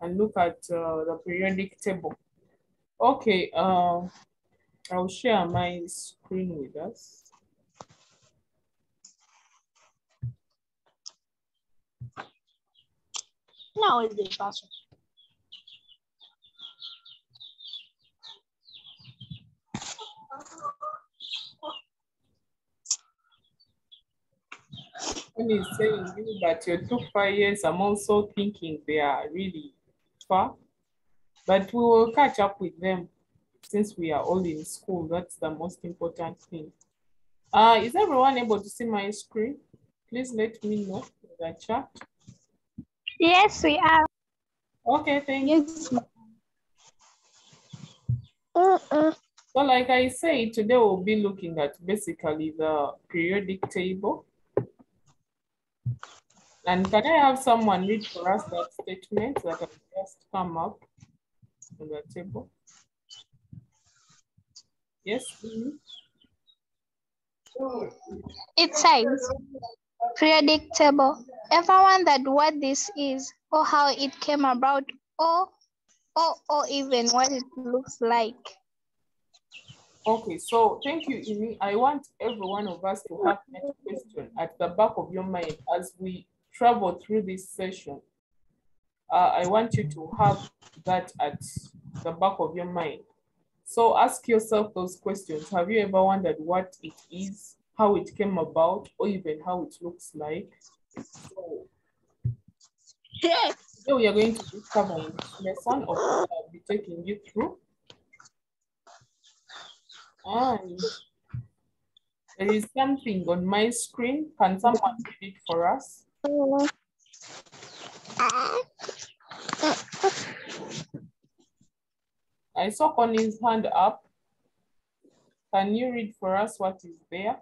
and look at the periodic table. Okay, I'll share my screen with us. Now is the password. When he's saying you that your took 5 years, I'm also thinking they are really far, but we will catch up with them since we are all in school. That's the most important thing. Is everyone able to see my screen? Please let me know in the chat. Yes, we are. Okay, thank you. So like I said, today we'll be looking at basically the periodic table. And can I have someone read for us that statement that has just come up on the table? Yes, please. It says, periodic table. Everyone that what this is, or how it came about, or even what it looks like. Okay, so thank you, Imi. I want every one of us to have that question at the back of your mind as we travel through this session. I want you to have that at the back of your mind. So ask yourself those questions. Have you ever wondered what it is, how it came about, or even how it looks like? So Yes. today we are going to be covering this lesson of what I'll be taking you through. And there is something on my screen. Can someone read it for us? I saw Connie's hand up. Can you read for us what is there?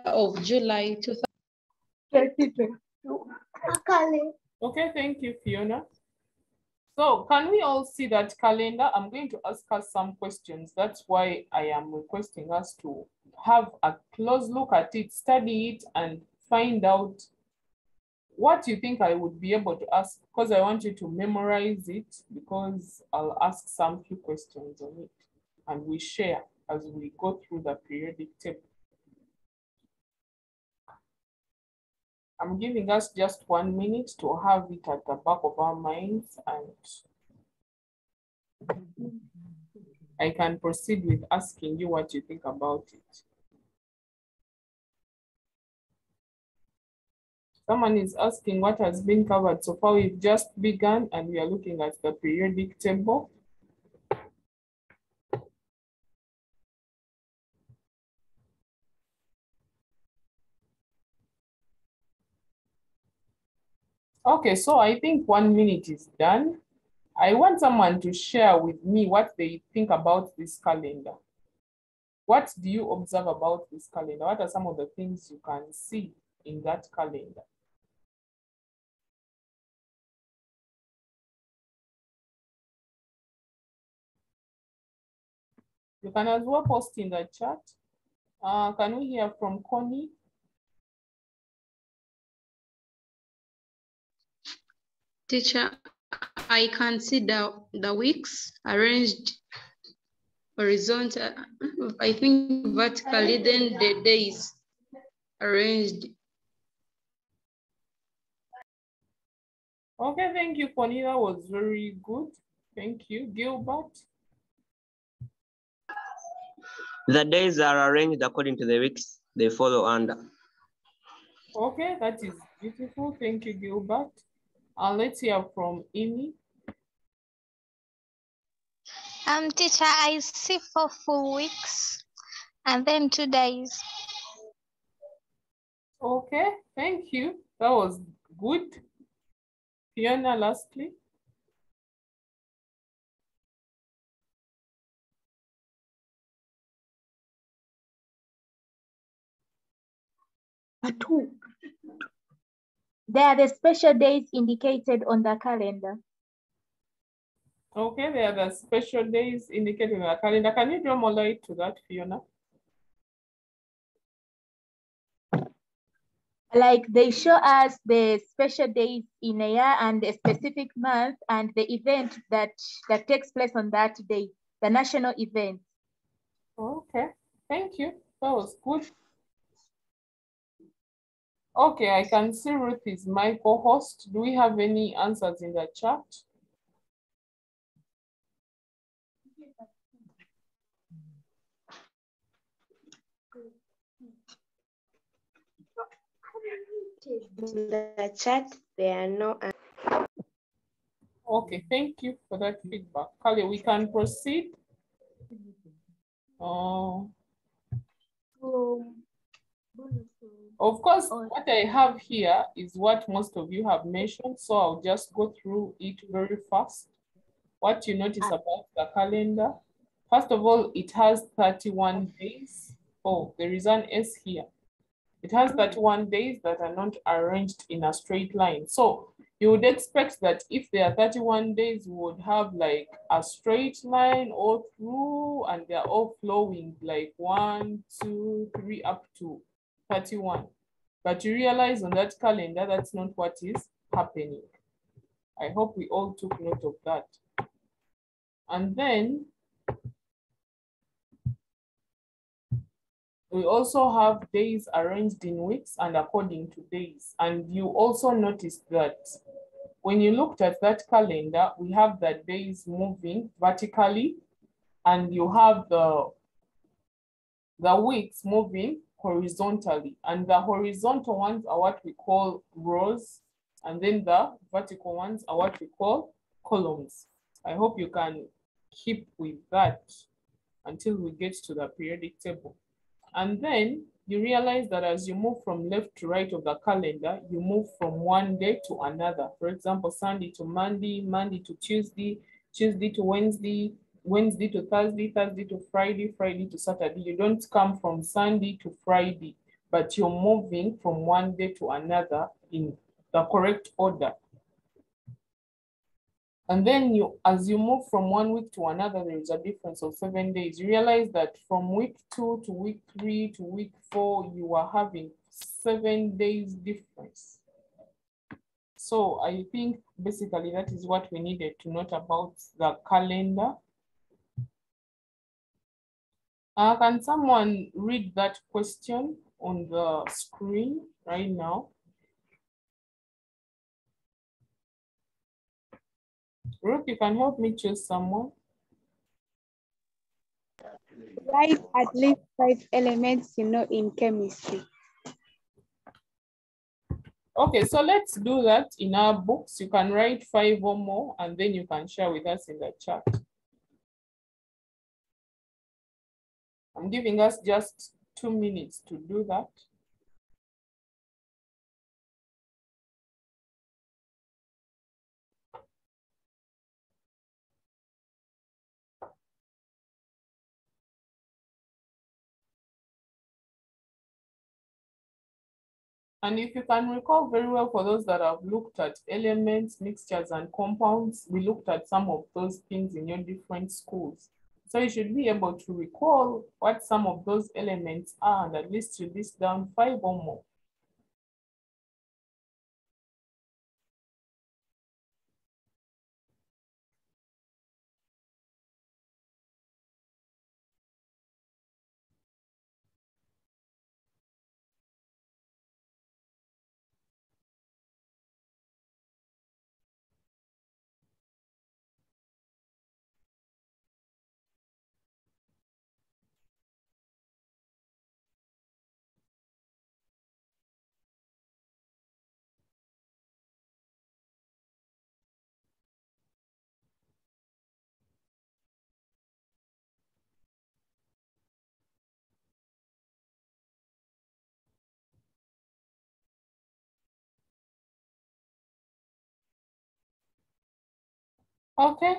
Of July 2022. Okay, thank you, Fiona. So can we all see that calendar? I'm going to ask us some questions. That's why I am requesting us to have a close look at it, study it, and find out what you think I would be able to ask, because I want you to memorize it, because I'll ask some few questions on it and we share as we go through the periodic table. I'm giving us just 1 minute to have it at the back of our minds, and I can proceed with asking you what you think about it. Someone is asking what has been covered so far. We've just begun and we are looking at the periodic table. Okay, so I think 1 minute is done. I want someone to share with me what they think about this calendar. What do you observe about this calendar? What are some of the things you can see in that calendar? You can as well post in the chat. Can we hear from Connie? Teacher, I can see the weeks arranged horizontal, I think vertically, then the days arranged. Okay, thank you, Connie. That was very good. Thank you. Gilbert? The days are arranged according to the weeks they follow under. Okay, that is beautiful. Thank you, Gilbert. Let's hear from Amy. Teacher, I see 4 full weeks and then 2 days. Okay, thank you. That was good. Fiona, lastly. They are the special days indicated on the calendar. Okay, there are the special days indicated in the calendar. Can you draw more light to that, Fiona? Like they show us the special days in a year and a specific month and the event that takes place on that day, the national event. Okay, thank you. That was good. Okay, I can see Ruth is my co-host. Do we have any answers in the chat? In the chat, there are no. Okay, thank you for that feedback. Kali, we can proceed. Of course, what I have here is what most of you have mentioned, so I'll just go through it very fast. What you notice about the calendar, first of all, it has 31 days. Oh, there is an S here. It has 31 days that are not arranged in a straight line. So you would expect that if there are 31 days, we would have like a straight line all through and they're all flowing like 1, 2, 3 up to 31. But you realize on that calendar, that's not what is happening. I hope we all took note of that. And then we also have days arranged in weeks and according to days. And you also noticed that when you looked at that calendar, we have the days moving vertically and you have the weeks moving horizontally. And the horizontal ones are what we call rows. And then the vertical ones are what we call columns. I hope you can keep with that until we get to the periodic table. And then you realize that as you move from left to right of the calendar, you move from one day to another. For example, Sunday to Monday, Monday to Tuesday, Tuesday to Wednesday, Wednesday to Thursday, Thursday to Friday, Friday to Saturday. You don't come from Sunday to Friday, but you're moving from one day to another in the correct order. And then as you move from one week to another, there is a difference of 7 days. You realize that from week 2 to week 3 to week 4, you are having 7 days difference. So I think basically that is what we needed to note about the calendar. Can someone read that question on the screen right now? Ruth, you can help me choose someone. Write at least 5 elements you know in chemistry. Okay, so let's do that in our books. You can write 5 or more, and then you can share with us in the chat. I'm giving us just 2 minutes to do that. And if you can recall very well, for those that have looked at elements, mixtures, and compounds, we looked at some of those things in your different schools. So you should be able to recall what some of those elements are and at least you list down 5 or more. Okay,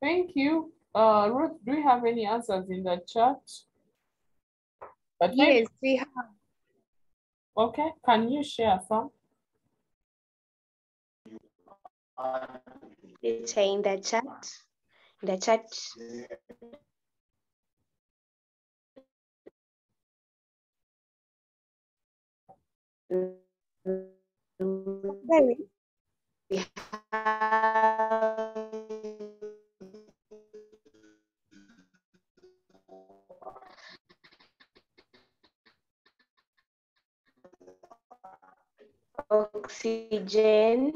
thank you. Ruth, do you have any answers in the chat? But yes, we have. Okay, can you share some? It's in the chat. In the chat. Very. We have oxygen,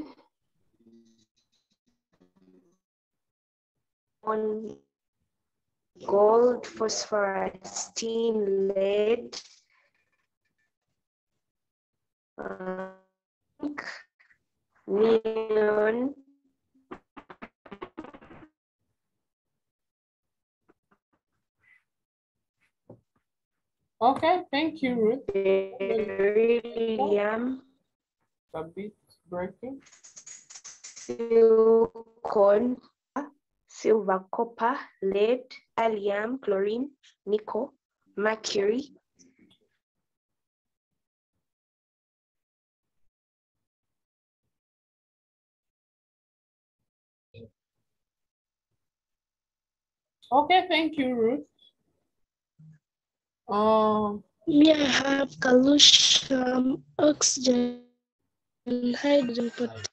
on gold, phosphorus, tin, lead, neon, Okay, thank you, Ruth. beryllium, A bit breaking. silicon, silver, copper, lead, gallium, chlorine, nickel, mercury. Okay, thank you, Ruth. We have calcium, oxygen, hydrogen, potassium.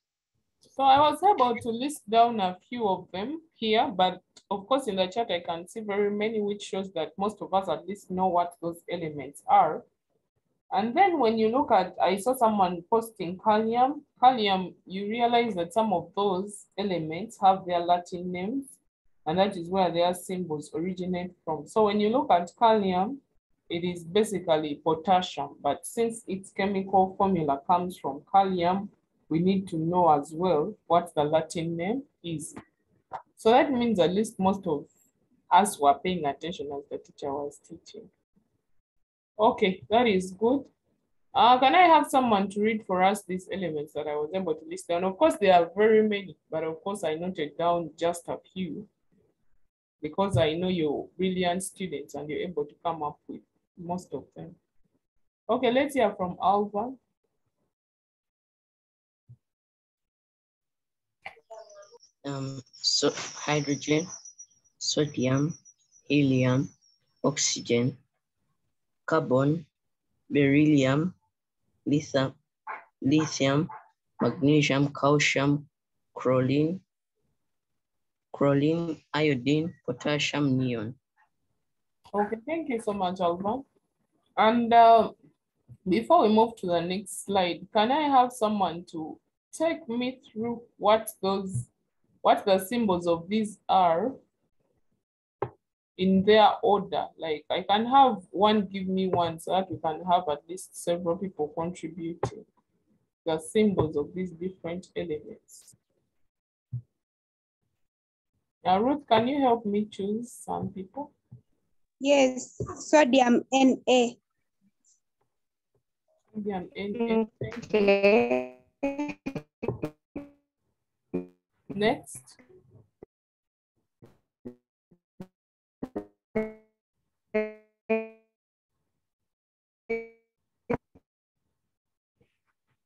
So I was able to list down a few of them here, but of course in the chat I can see very many, which shows that most of us at least know what those elements are. And then when you look at, I saw someone posting calcium. Calcium, you realize that some of those elements have their Latin names, and that is where their symbols originate from. So when you look at calcium, it is basically potassium, but since its chemical formula comes from calcium, we need to know as well what the Latin name is. So that means at least most of us were paying attention as the teacher was teaching. Okay, that is good. Can I have someone to read for us these elements that I was able to list down? Of course, there are very many, but of course I noted down just a few because I know you're brilliant students and you're able to come up with most of them. Okay, let's hear from Alva. So hydrogen, sodium, helium, oxygen, carbon, beryllium, lithium, magnesium, calcium, chlorine, iodine, potassium, neon. Okay, thank you so much, Alva. And before we move to the next slide, can I have someone to take me through what the symbols of these are in their order? Like I can have one give me one so that we can have at least several people contributing the symbols of these different elements. Now, Ruth, can you help me choose some people? Yes, sodium Na. Sodium Na. Okay. Next.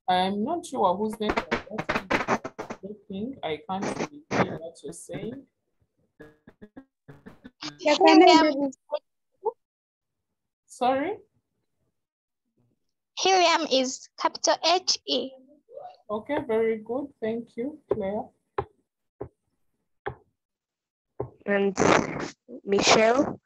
I'm not sure whose name I'm looking. I can't really hear what you're saying. Helium, Sorry? helium is capital He. Okay, very good. Thank you, Claire. And Michelle.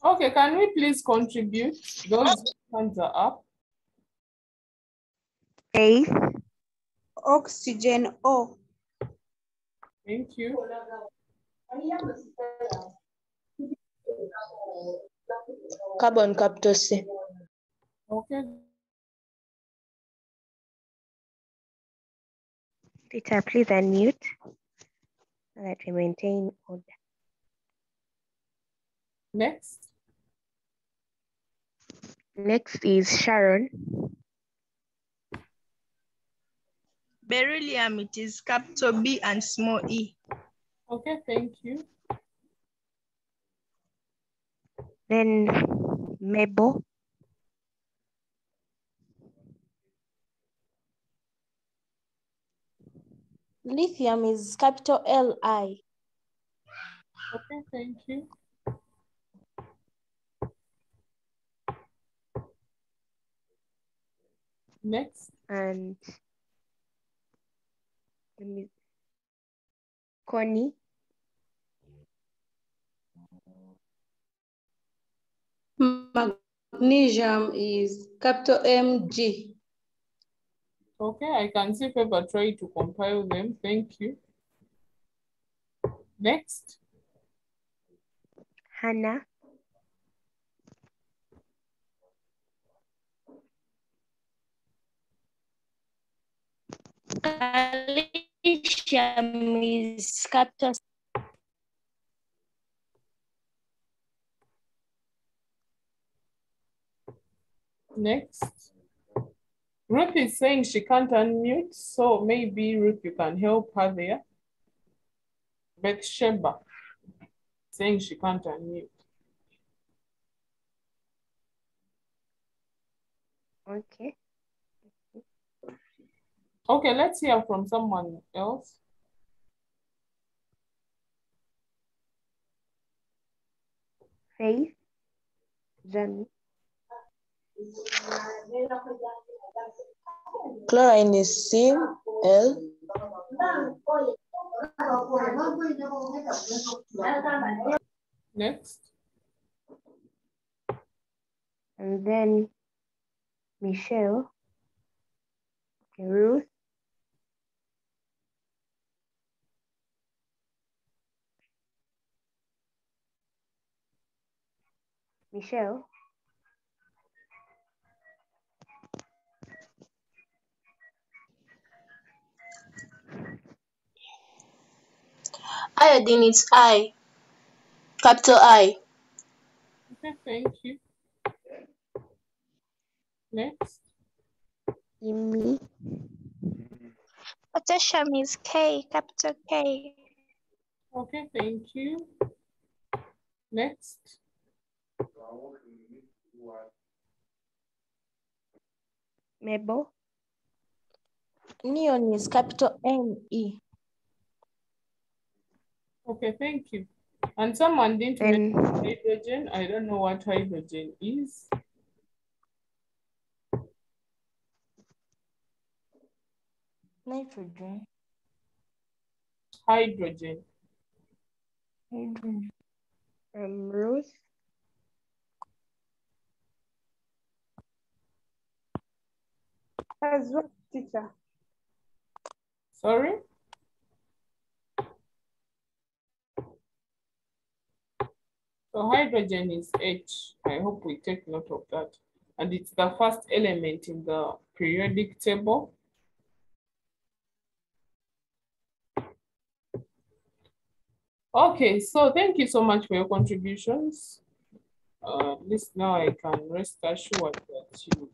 Okay, can we please contribute? Those hands are up. A. Oxygen O. Thank you. Carbon, capital C. Okay. Teacher, please unmute so that we maintain order. Next. Next is Sharon. Beryllium, it is capital B and small e. Okay, thank you. Then Mabel. Lithium is capital Li. Okay, thank you. Next. And Connie. Magnesium is capital Mg. Okay, I can see paper try to compile them. Thank you. Next. Hannah. Calcium is capital. Next. Ruth is saying she can't unmute, so maybe Ruth, you can help her there. Bathsheba saying she can't unmute. Okay. Okay, let's hear from someone else. Faith. Jamie. Chlorine is Cl. Next. And then Michelle. Okay, Ruth. Michelle. Iodine is I. Capital I. Okay, thank you. Next. Amy. Potassium is K, capital K. Okay, thank you. Next. Mabel. Neon is capital N-E. Okay, thank you. And someone didn't Then mention hydrogen. I don't know what hydrogen is. Nitrogen. Hydrogen. Ruth. As what, teacher? Sorry? So hydrogen is H. I hope we take note of that. And it's the first element in the periodic table. Okay, so thank you so much for your contributions. At least now I can rest assured that you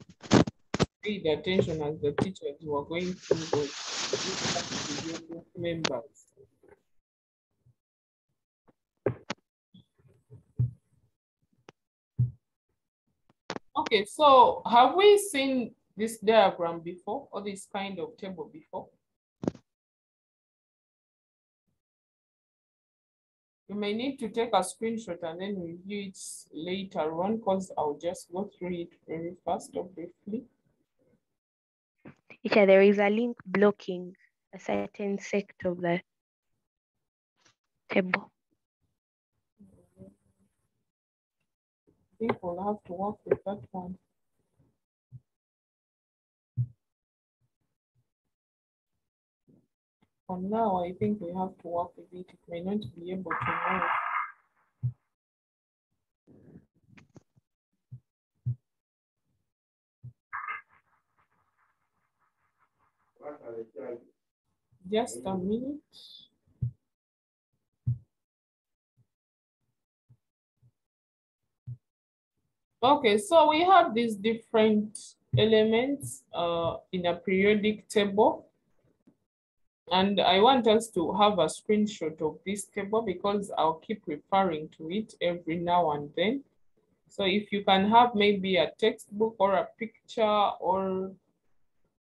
paid attention as the teachers were going through those members. Okay, so have we seen this diagram before, or this kind of table before? You may need to take a screenshot and then review it later on, because I'll just go through it very fast or briefly. Teacher, there is a link blocking a certain sector of the table. I think we'll have to work with that one. For now, I think we have to work with it. It may not be able to move. Just a minute. Okay, so we have these different elements in a periodic table. And I want us to have a screenshot of this table because I'll keep referring to it every now and then. So if you can have maybe a textbook or a picture or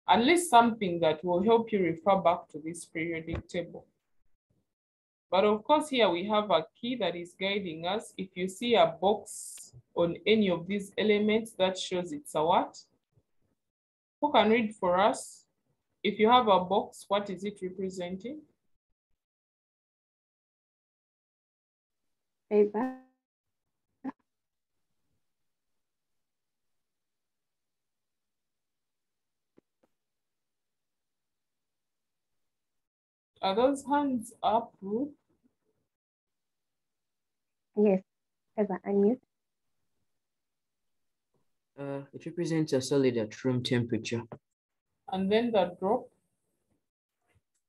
at least something that will help you refer back to this periodic table. But of course, here we have a key that is guiding us. If you see a box on any of these elements, that shows it's a what? Who can read for us? If you have a box, what is it representing? Favor. Are those hands up, Ruth? Yes, Favor, unmute. It represents a solid at room temperature. And then the drop?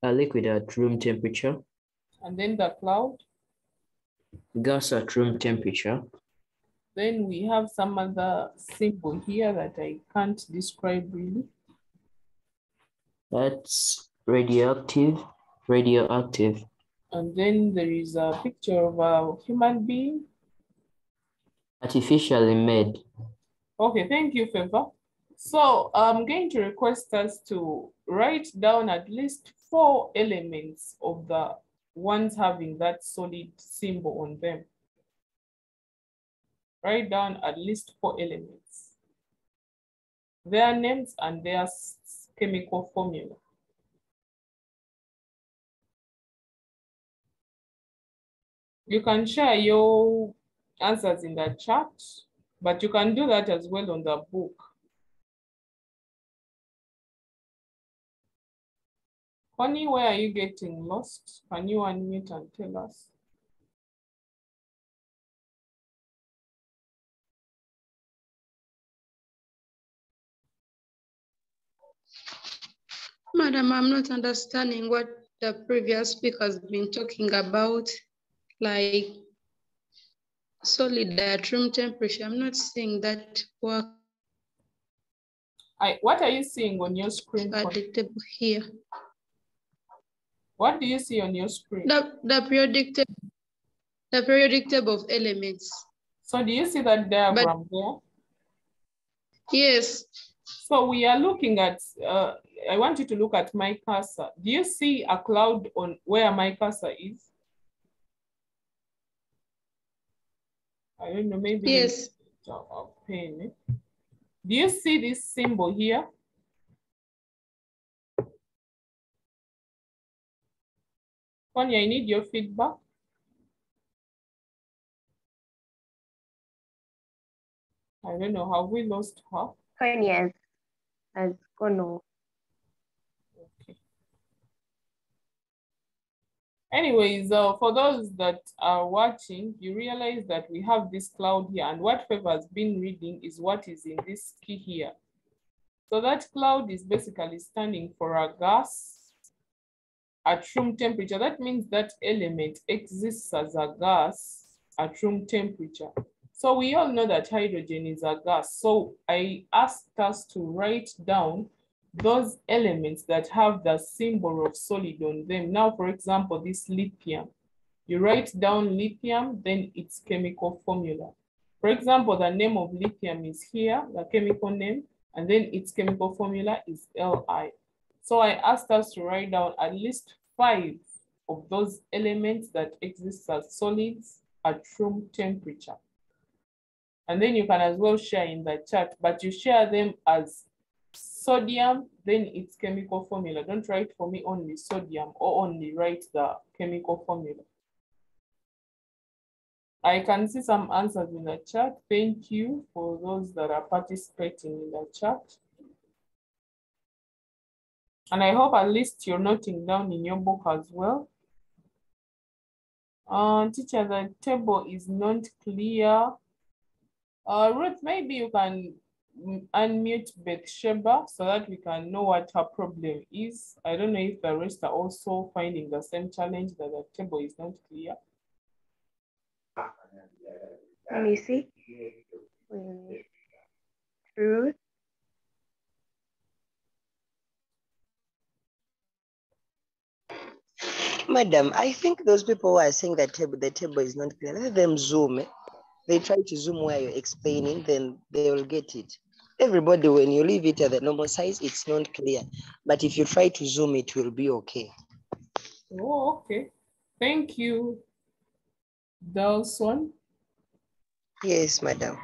A liquid at room temperature. And then the cloud? Gas at room temperature. Then we have some other symbol here that I can't describe really. That's radioactive. Radioactive. And then there is a picture of a human being. Artificially made. Okay, thank you, Favor. So I'm going to request us to write down at least 4 elements of the ones having that solid symbol on them. Write down at least 4 elements. Their names and their chemical formula. You can share your answers in the chat, but you can do that as well on the book. Connie, where are you getting lost? Can you unmute and tell us? Madam, I'm not understanding what the previous speaker has been talking about, like solid at room temperature. I'm not seeing that work. What are you seeing on your screen? Table here. What do you see on your screen? The periodic table of elements. So do you see that diagram there? Yes. So we are looking at, I want you to look at my cursor. Do you see a cloud on where my cursor is? I don't know, maybe. Yes. A pen. Do you see this symbol here? Connie, I need your feedback. I don't know, have we lost her? Connie has gone off. Okay. Anyways, for those that are watching, you realize that we have this cloud here, and what Favor has been reading is what is in this key here. So that cloud is basically standing for a gas at room temperature. That means that element exists as a gas at room temperature. So we all know that hydrogen is a gas. So I asked us to write down those elements that have the symbol of solid on them. Now, for example, this lithium. You write down lithium, then its chemical formula. For example, the name of lithium is here, the chemical name, and then its chemical formula is Li. So I asked us to write down at least 5 of those elements that exist as solids at room temperature. And then you can as well share in the chat, but you share them as sodium, then its chemical formula. Don't write for me only sodium or only write the chemical formula. I can see some answers in the chat. Thank you for those that are participating in the chat. And I hope at least you're noting down in your book as well. Teacher, the table is not clear. Ruth, maybe you can unmute Bathsheba so that we can know what her problem is. I don't know if the rest are also finding the same challenge that the table is not clear. Let me see. with truth. Madam, I think those people who are saying that the table is not clear, let them zoom. They try to zoom where you're explaining, then they will get it. Everybody, when you leave it at the normal size, it's not clear. But if you try to zoom, it will be okay. Oh, okay. Thank you. Dawson. Yes, madam.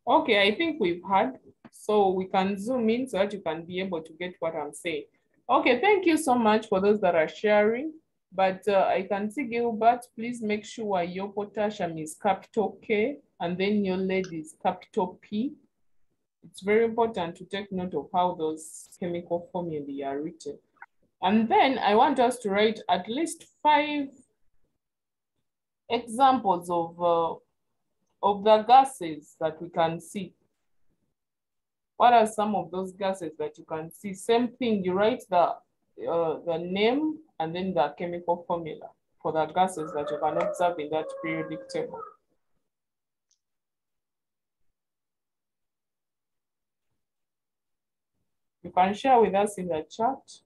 Okay, I think we've had, so we can zoom in so that you can be able to get what I'm saying. Okay, thank you so much for those that are sharing. But I can see Gilbert, please make sure your potassium is capital K and then your lead is capital P. It's very important to take note of how those chemical formulae are written. And then I want us to write at least 5 examples of the gases that we can see. What are some of those gases that you can see? Same thing, you write the name and then the chemical formula for the gases that you can observe in that periodic table. You can share with us in the chat.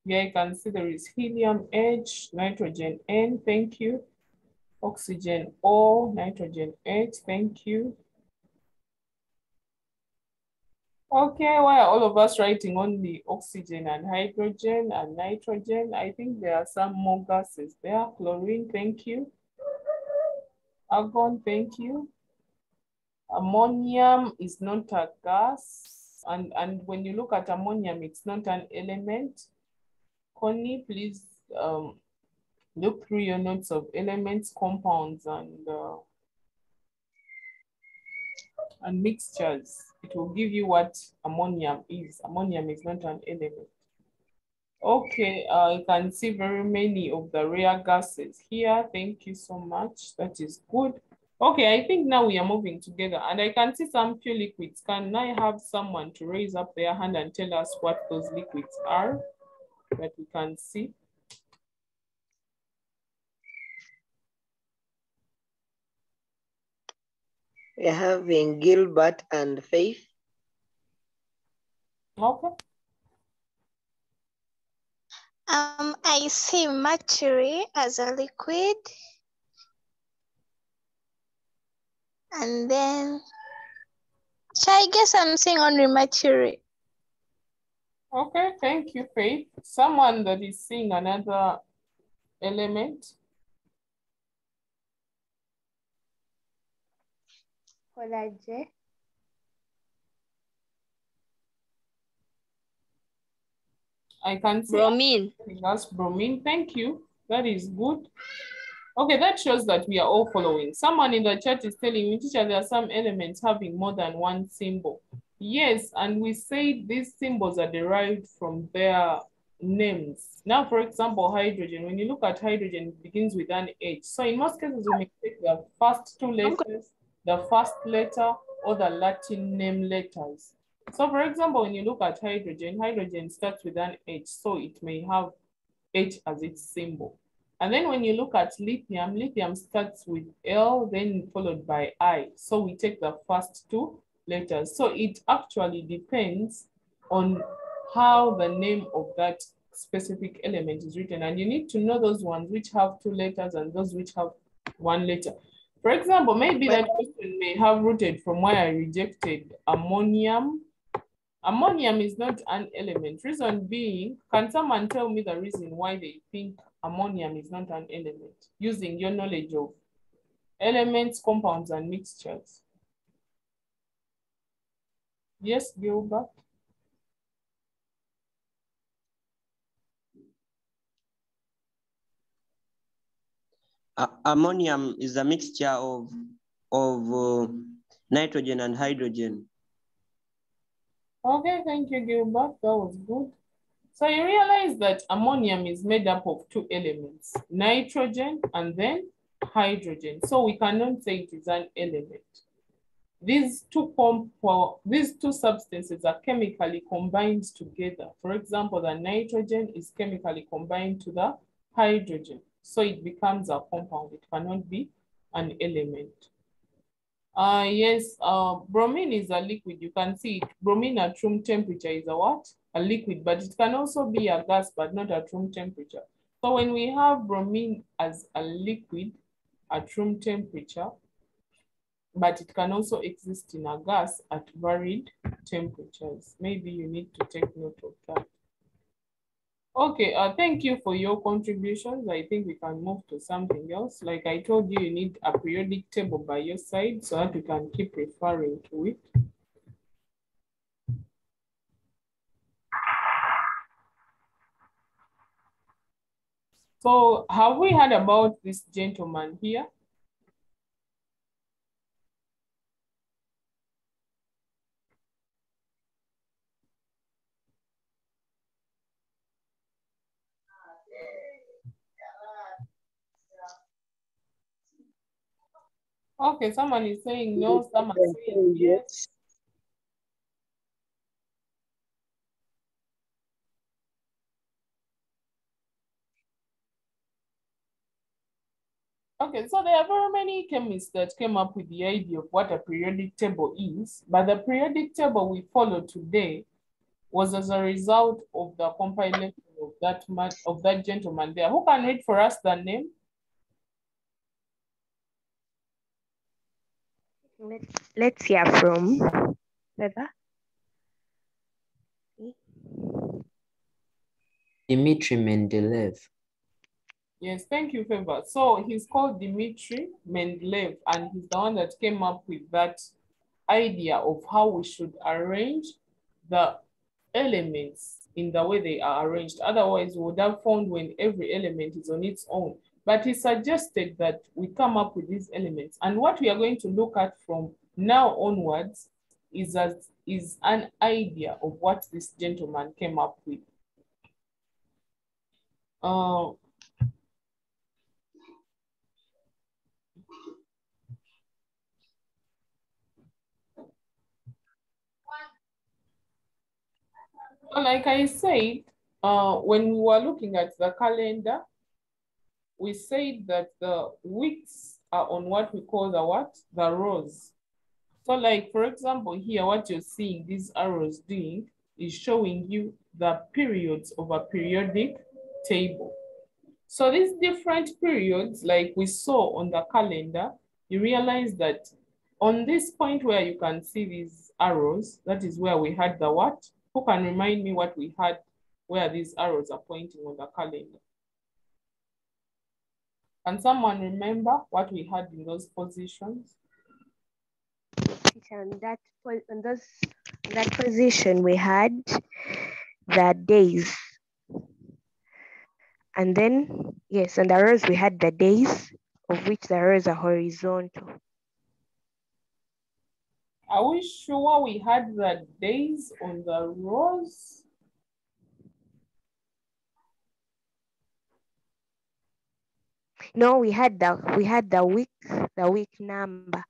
Here you can see there is helium H, nitrogen N, thank you. Oxygen O, nitrogen H, thank you. Okay, why are all of us writing only oxygen and hydrogen and nitrogen? I think there are some more gases there. Chlorine, thank you. Argon, thank you. Ammonium is not a gas. And when you look at ammonium, it's not an element. Connie, please look through your notes of elements, compounds, and mixtures. It will give you what ammonium is. Ammonium is not an element. Okay, you can see very many of the rare gases here. Thank you so much. That is good. Okay, I think now we are moving together and I can see some few liquids. Can I have someone to raise up their hand and tell us what those liquids are that we can see? We're having Gilbert and Faith. Okay. I see mercury as a liquid. And then, so I guess I'm seeing only mercury. Okay, thank you, Faith. Someone that is seeing another element? Collagen. I can see bromine. That's bromine. Thank you. That is good. Okay, that shows that we are all following. Someone in the chat is telling me, teacher, there are some elements having more than one symbol. Yes, and we say these symbols are derived from their names. Now, for example, hydrogen, when you look at hydrogen, it begins with an H. So in most cases, we may take the first 2 letters, the first letter, or the Latin name letters. So for example, when you look at hydrogen, hydrogen starts with an H, so it may have H as its symbol. And then when you look at lithium, lithium starts with L, then followed by I. So we take the first 2 letters. So it actually depends on how the name of that specific element is written. And you need to know those ones which have 2 letters and those which have 1 letter. For example, maybe that question may have rooted from where I rejected ammonium. Ammonium is not an element. Reason being, can someone tell me the reason why they think ammonium is not an element using your knowledge of elements, compounds, and mixtures? Yes, Gilbert. Ammonium is a mixture of nitrogen and hydrogen. Okay, thank you, Gilbert. That was good. So you realize that ammonium is made up of 2 elements, nitrogen and then hydrogen. So we cannot say it is an element. These two substances are chemically combined together. For example, the nitrogen is chemically combined to the hydrogen. So it becomes a compound. It cannot be an element. Yes, bromine is a liquid. You can see it. Bromine at room temperature is a what? A liquid, but it can also be a gas, but not at room temperature. So when we have bromine as a liquid at room temperature, but it can also exist in a gas at varied temperatures. Maybe you need to take note of that. Okay, thank you for your contributions. I think we can move to something else. Like I told you, you need a periodic table by your side so that you can keep referring to it. So have we heard about this gentleman here? Okay, someone is saying no, someone is saying yes. Okay, so there are very many chemists that came up with the idea of what a periodic table is, but the periodic table we follow today was as a result of the compilation of that gentleman there. Who can read for us the name? Let's hear from Heather. Dmitry Mendeleev. Yes, thank you, Favor. So he's called Dmitry Mendeleev, and he's the one that came up with that idea of how we should arrange the elements in the way they are arranged. Otherwise, we would have found when every element is on its own. But he suggested that we come up with these elements. And what we are going to look at from now onwards is an idea of what this gentleman came up with. Like I said, when we were looking at the calendar, we said that the weeks are on what we call the what? The rows. So like, for example, here, what you're seeing these arrows doing is showing you the periods of a periodic table. So these different periods, like we saw on the calendar, you realize that on this point where you can see these arrows, that is where we had the what? Who can remind me what we had where these arrows are pointing on the calendar? Can someone remember what we had in those positions? On that position, we had the days. And then, yes, on the rows, we had the days, of which the rows are horizontal. Are we sure we had the days on the rows? No, we had the week number.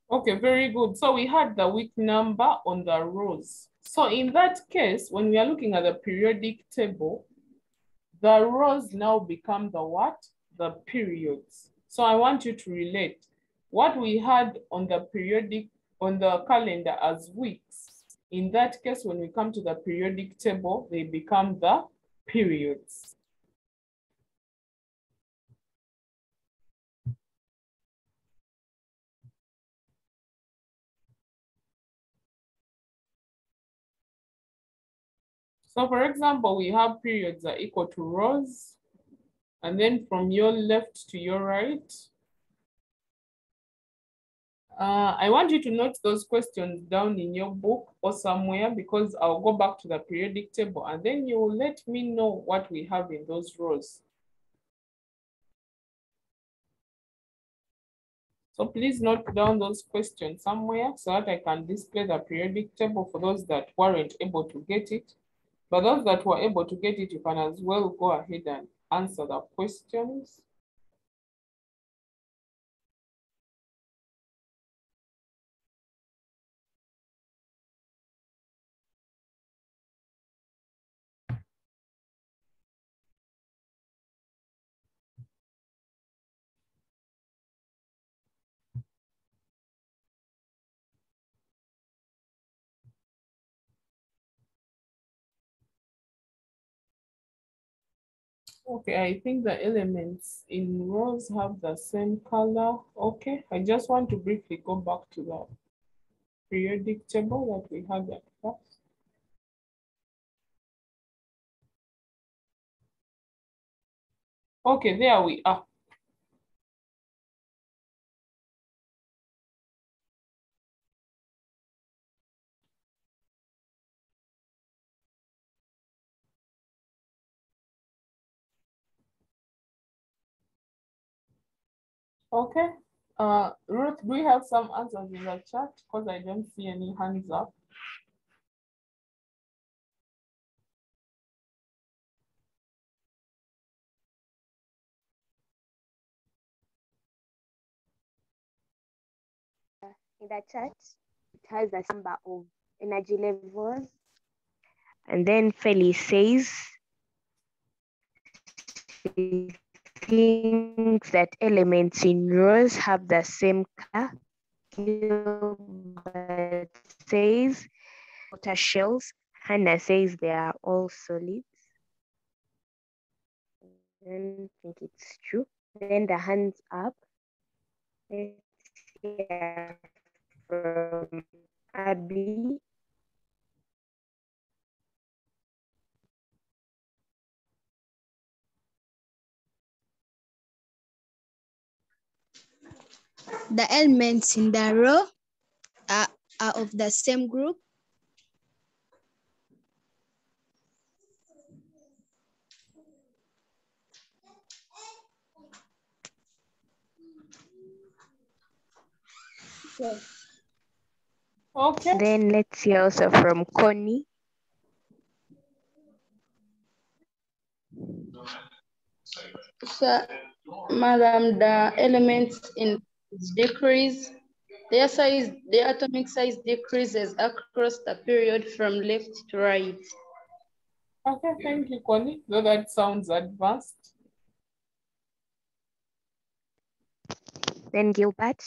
Okay, very good. So we had the week number on the rows. So in that case, when we are looking at the periodic table, the rows now become the what? The periods. So I want you to relate what we had on the calendar as weeks. In that case, when we come to the periodic table, they become the periods. So for example, we have periods are equal to rows. And then from your left to your right, I want you to note those questions down in your book or somewhere, because I'll go back to the periodic table and then you will let me know what we have in those rows. So please note down those questions somewhere so that I can display the periodic table for those that weren't able to get it. But those that were able to get it, you can as well go ahead and answer the questions. Okay, I think the elements in rows have the same color. Okay, I just want to briefly go back to the periodic table that we had at first. Okay, there we are. Okay. Ruth, do we have some answers in the chat? Because I don't see any hands up. In the chart, it has a number of energy levels. And then Felice says she thinks that elements in rows have the same color. Gilbert says water shells. Hannah says they are all solids. I don't think it's true. Then the hands up. Let's hear from Abby. The elements in the row are of the same group. Yes. Okay. Then let's hear also from Connie. So, madam, the elements in decrease, their size, their atomic size decreases across the period from left to right. Okay, thank you, Connie. So that sounds advanced. Then Gilbert.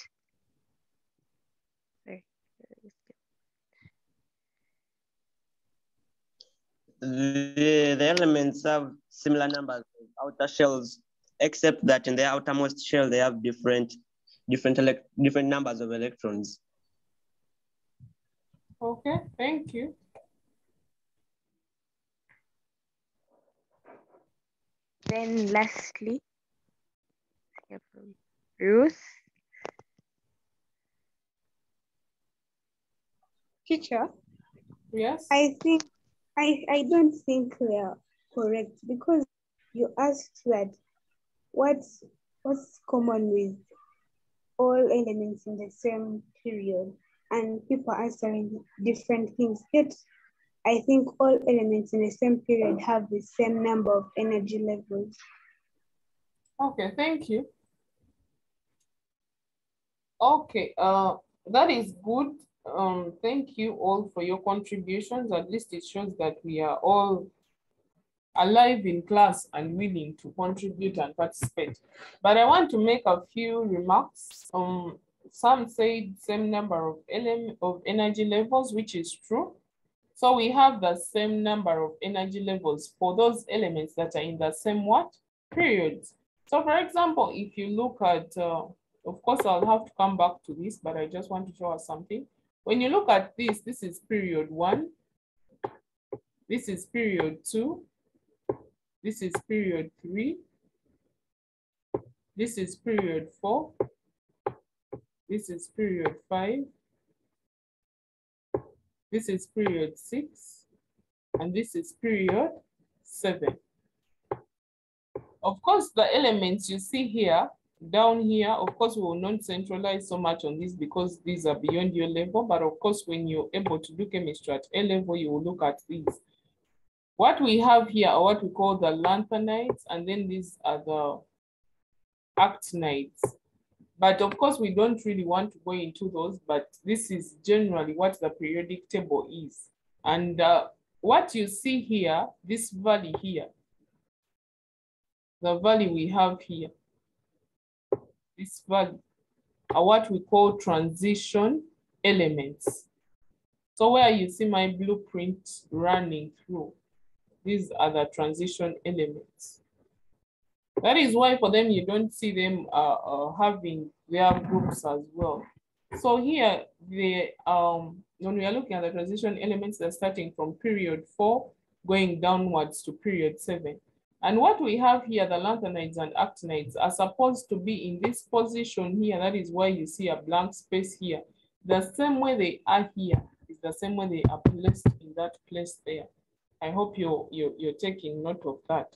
The elements have similar numbers of outer shells, except that in the outermost shell, they have different numbers of electrons. Okay, thank you. Then lastly, Ruth. Teacher? Yes. I don't think we are correct because you asked that what's common with all elements in the same period, and people answering different things. Yet I think all elements in the same period have the same number of energy levels. Okay, thank you. Okay, that is good. Thank you all for your contributions. At least it shows that we are all alive in class and willing to contribute and participate. But I want to make a few remarks. Some say same number of energy levels, which is true. So we have the same number of energy levels for those elements that are in the same what? Periods. So for example, if you look at, of course, I'll have to come back to this, but I just want to show us something. When you look at this, this is period 1. This is period 2. This is period 3. This is period 4. This is period 5. This is period 6. And this is period 7. Of course, the elements you see here, down here, of course, we will not centralize so much on this because these are beyond your level. But of course, when you're able to do chemistry at A level, you will look at these. What we have here are what we call the lanthanides, and then these are the actinides. But of course, we don't really want to go into those, but this is generally what the periodic table is. And what you see here, this value here, the value we have here, this value are what we call transition elements. So where you see my blueprint running through, these are the transition elements. That is why for them, you don't see them having their groups as well. So here, when we are looking at the transition elements, they're starting from period 4, going downwards to period 7. And what we have here, the lanthanides and actinides are supposed to be in this position here. That is why you see a blank space here. The same way they are here is the same way they are placed in that place there. I hope you're taking note of that.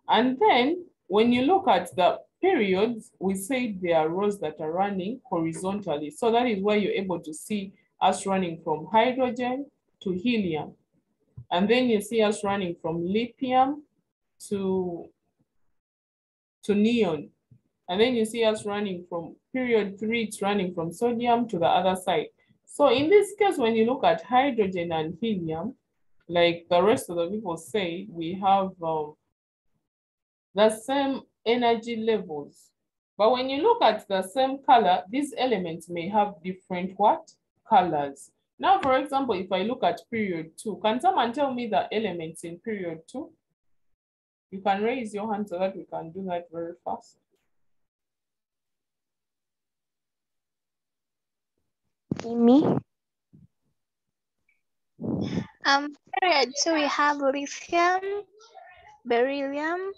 And then when you look at the periods, we say there are rows that are running horizontally. So that is why you're able to see us running from hydrogen to helium. And then you see us running from lithium to neon. And then you see us running from period 3, it's running from sodium to the other side. So in this case, when you look at hydrogen and helium, like the rest of the people say, we have the same energy levels. But when you look at the same color, these elements may have different what? Colors. Now, for example, if I look at period 2, can someone tell me the elements in period 2? You can raise your hand so that we can do that very fast. Me? Period 2, we have lithium, beryllium,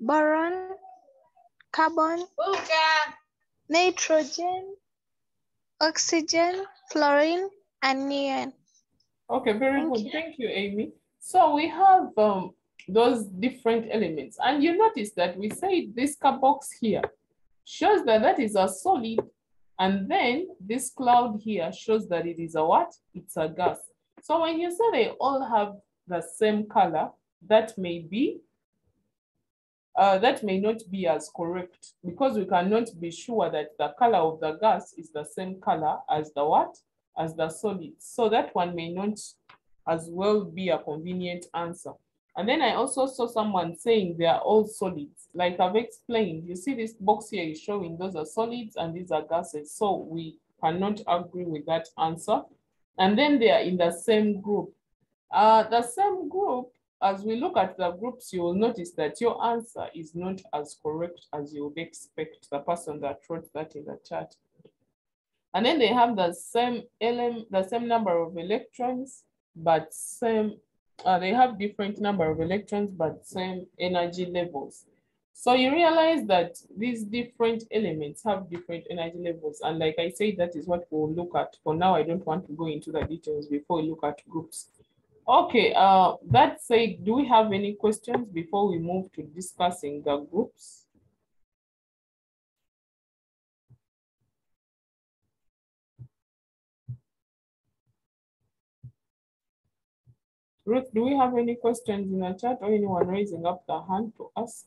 boron, carbon, nitrogen, oxygen, fluorine, and neon. Okay, very good. Thank you, Amy. So we have those different elements. And you notice that we say this box here shows that that is a solid. And then this cloud here shows that it is a what? It's a gas. So when you say they all have the same color, that may be that may not be as correct, because we cannot be sure that the color of the gas is the same color as the what? As the solid. So that one may not as well be a convenient answer. And then I also saw someone saying they are all solids. Like I've explained, you see this box here is showing those are solids and these are gases. So we cannot agree with that answer. And then they are in the same group. The same group, as we look at the groups, you will notice that your answer is not as correct as you would expect, the person that wrote that in the chat. And then they have the same number of electrons, but they have different number of electrons, but same energy levels. So you realize that these different elements have different energy levels. And like I said, that is what we'll look at. For now, I don't want to go into the details before we look at groups. Okay, that said, do we have any questions before we move to discussing the groups? Ruth, do we have any questions in the chat or anyone raising up their hand to ask?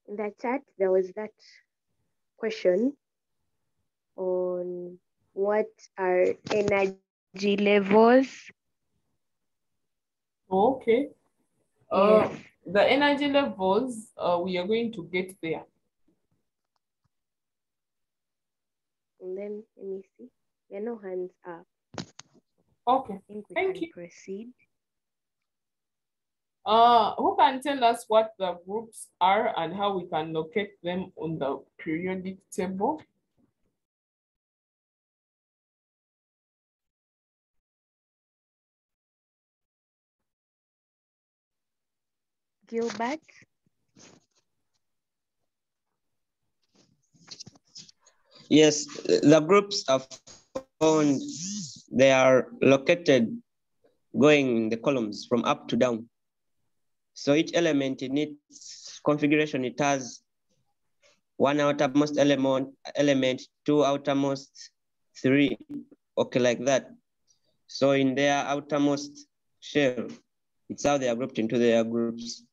In the chat, there was that question on what are energy levels. Okay. Yes. The energy levels, we are going to get there. And then let me see. There are no hands up. Okay. I think we Thank can you. proceed. Who can tell us what the groups are and how we can locate them on the periodic table? Gilbert? Yes, the groups are found, they are located going in the columns from up to down. So each element in its configuration, it has one outermost element, two outermost, three, okay, like that. So in their outermost shell, it's how they are grouped into their groups.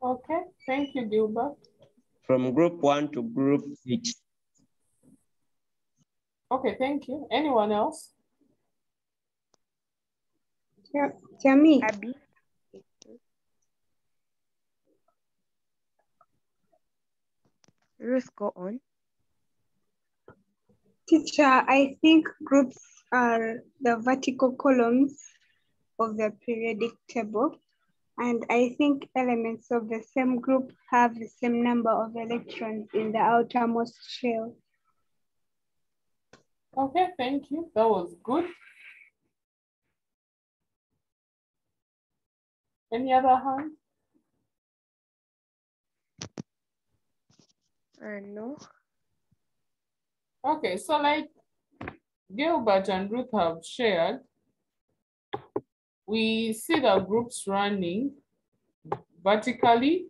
Okay, thank you, Gilbert. From group 1 to group 8. Okay, thank you. Anyone else? Yeah, Tiami. Abby? Ruth, go on. Teacher, I think groups are the vertical columns of the periodic table. And I think elements of the same group have the same number of electrons in the outermost shell. Okay, thank you. That was good. Any other hand? No. Okay, so like Gilbert and Ruth have shared, we see the groups running vertically.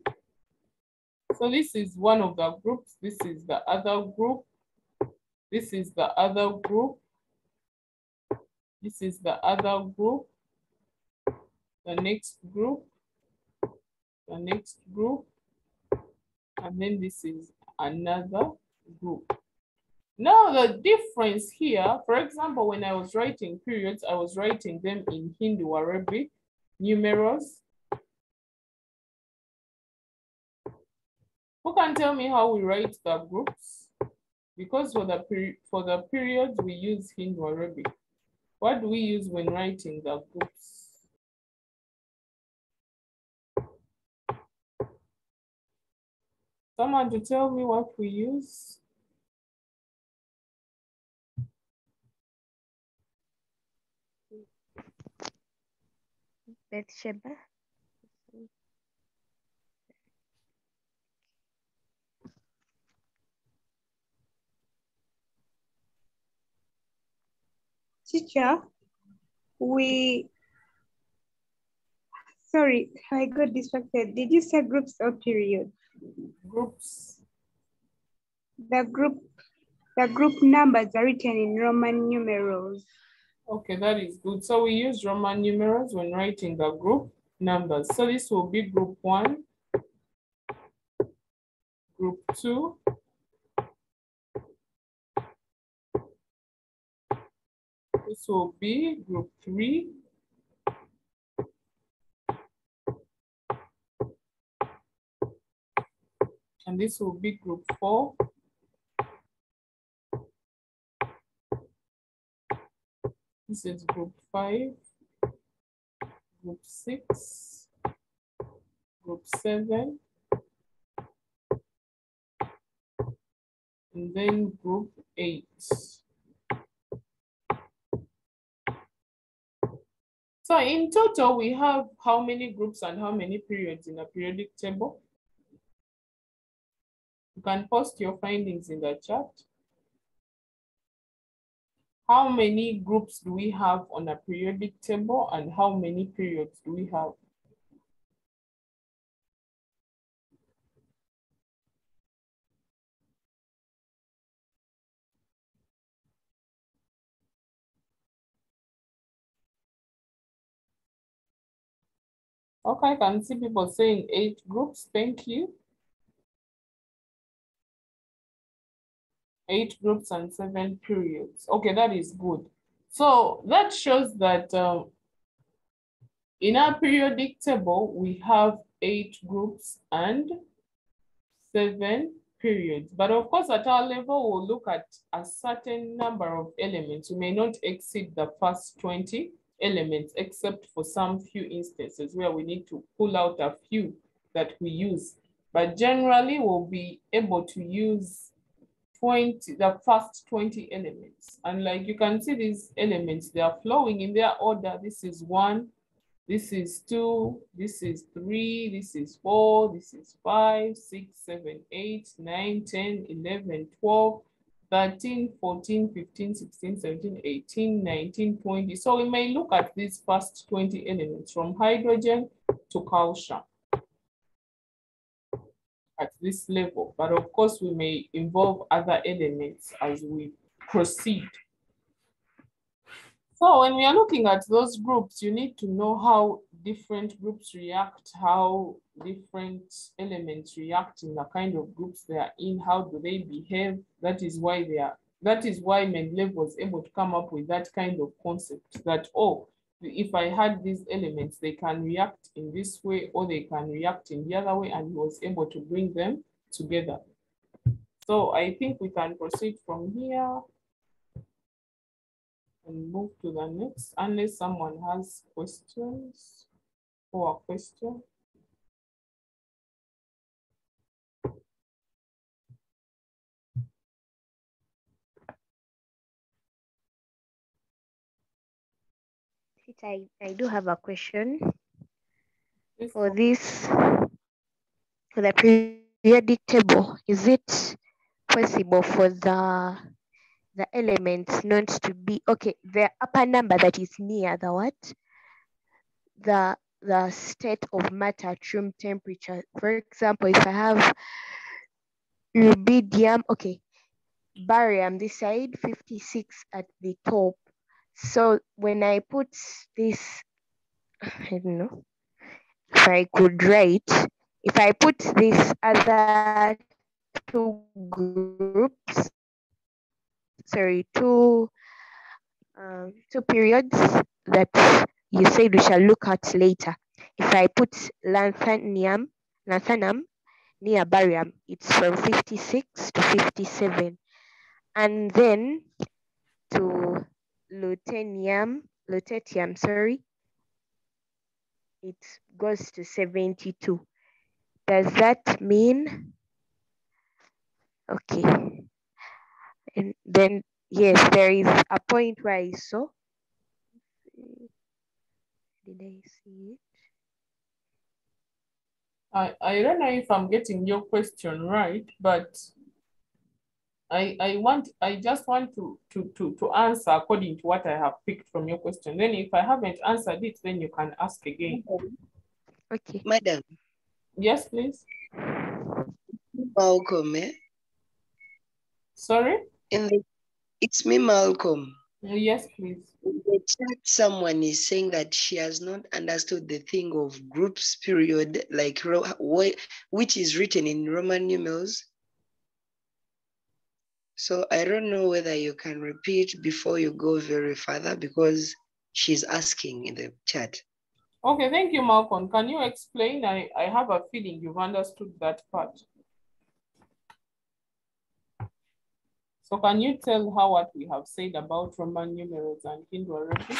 So this is one of the groups. This is the other group. This is the other group. This is the other group. The next group. The next group. And then this is another group. Now the difference here, for example, when I was writing periods, I was writing them in Hindu Arabic numerals. Who can tell me how we write the groups? Because for the periods, we use Hindu Arabic. What do we use when writing the groups? Someone to tell me what we use? Bathsheba. Teacher, sorry, I got distracted. Did you say groups or periods? Groups. The group numbers are written in Roman numerals. Okay, that is good. So we use Roman numerals when writing the group numbers. So this will be group 1, group 2, this will be group 3, and this will be group 4. This is group 5, group 6, group 7, and then group 8. So in total, we have how many groups and how many periods in a periodic table? You can post your findings in the chat. How many groups do we have on a periodic table and how many periods do we have? Okay, I can see people saying 8 groups. Thank you. 8 groups and 7 periods. Okay, that is good. So that shows that in our periodic table, we have 8 groups and 7 periods. But of course, at our level, we'll look at a certain number of elements. We may not exceed the first 20 elements, except for some few instances where we need to pull out a few that we use. But generally, we'll be able to use the first 20 elements. And like you can see these elements, they are flowing in their order. This is 1, this is 2, this is 3, this is 4, this is 5, 6, 7, 8, 9, 10, 11, 12, 13, 14, 15, 16, 17, 18, 19, 20. So we may look at these first 20 elements from hydrogen to calcium at this level. But of course, we may involve other elements as we proceed. So when we are looking at those groups, you need to know how different groups react, how different elements react in the kind of groups they are in, how do they behave. That is why Mendeleev was able to come up with that kind of concept that, oh, if I had these elements, they can react in this way or they can react in the other way, and he was able to bring them together. So I think we can proceed from here and move to the next, unless someone has questions. for a question. I do have a question. Yes, For this, for the periodic table, is it possible for the elements not to be, okay, the upper number that is near the what? The state of matter at room temperature. For example, if I have rubidium, okay, barium this side, 56 at the top. So when I put this, I don't know, if I could write, if I put this other two groups, sorry, two periods that you said we shall look at later. If I put lanthanum near barium, it's from 56 to 57. And then to lutetium, sorry, it goes to 72. Does that mean, okay. And then, yes, there is a point where I saw, did I see it? I don't know if I'm getting your question right, but I just want to answer according to what I have picked from your question. Then if I haven't answered it, then you can ask again. Okay. Madam. Yes, please. Malcolm, eh? Sorry? It's me, Malcolm. Yes, please. In the chat, someone is saying that she has not understood the thing of groups period, like which is written in Roman numerals. So I don't know whether you can repeat before you go very further, because she's asking in the chat. Okay, thank you, Malcolm. Can you explain? I have a feeling you've understood that part. So can you tell how what we have said about Roman numerals and Hindu-Arabic?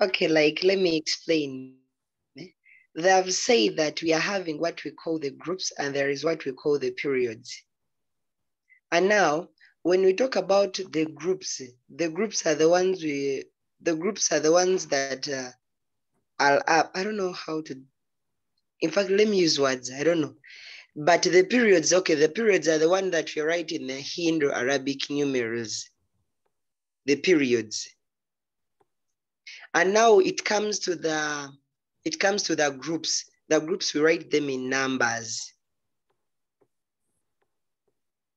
Okay, like, let me explain. They have said that we are having what we call the groups, and there is what we call the periods. And now, when we talk about the groups are the ones that are up. I don't know how to, in fact, let me use words, I don't know. But the periods, okay, the periods are the one that we write in the Hindu-Arabic numerals, the periods. And now it comes to the groups. The groups, we write them in numbers.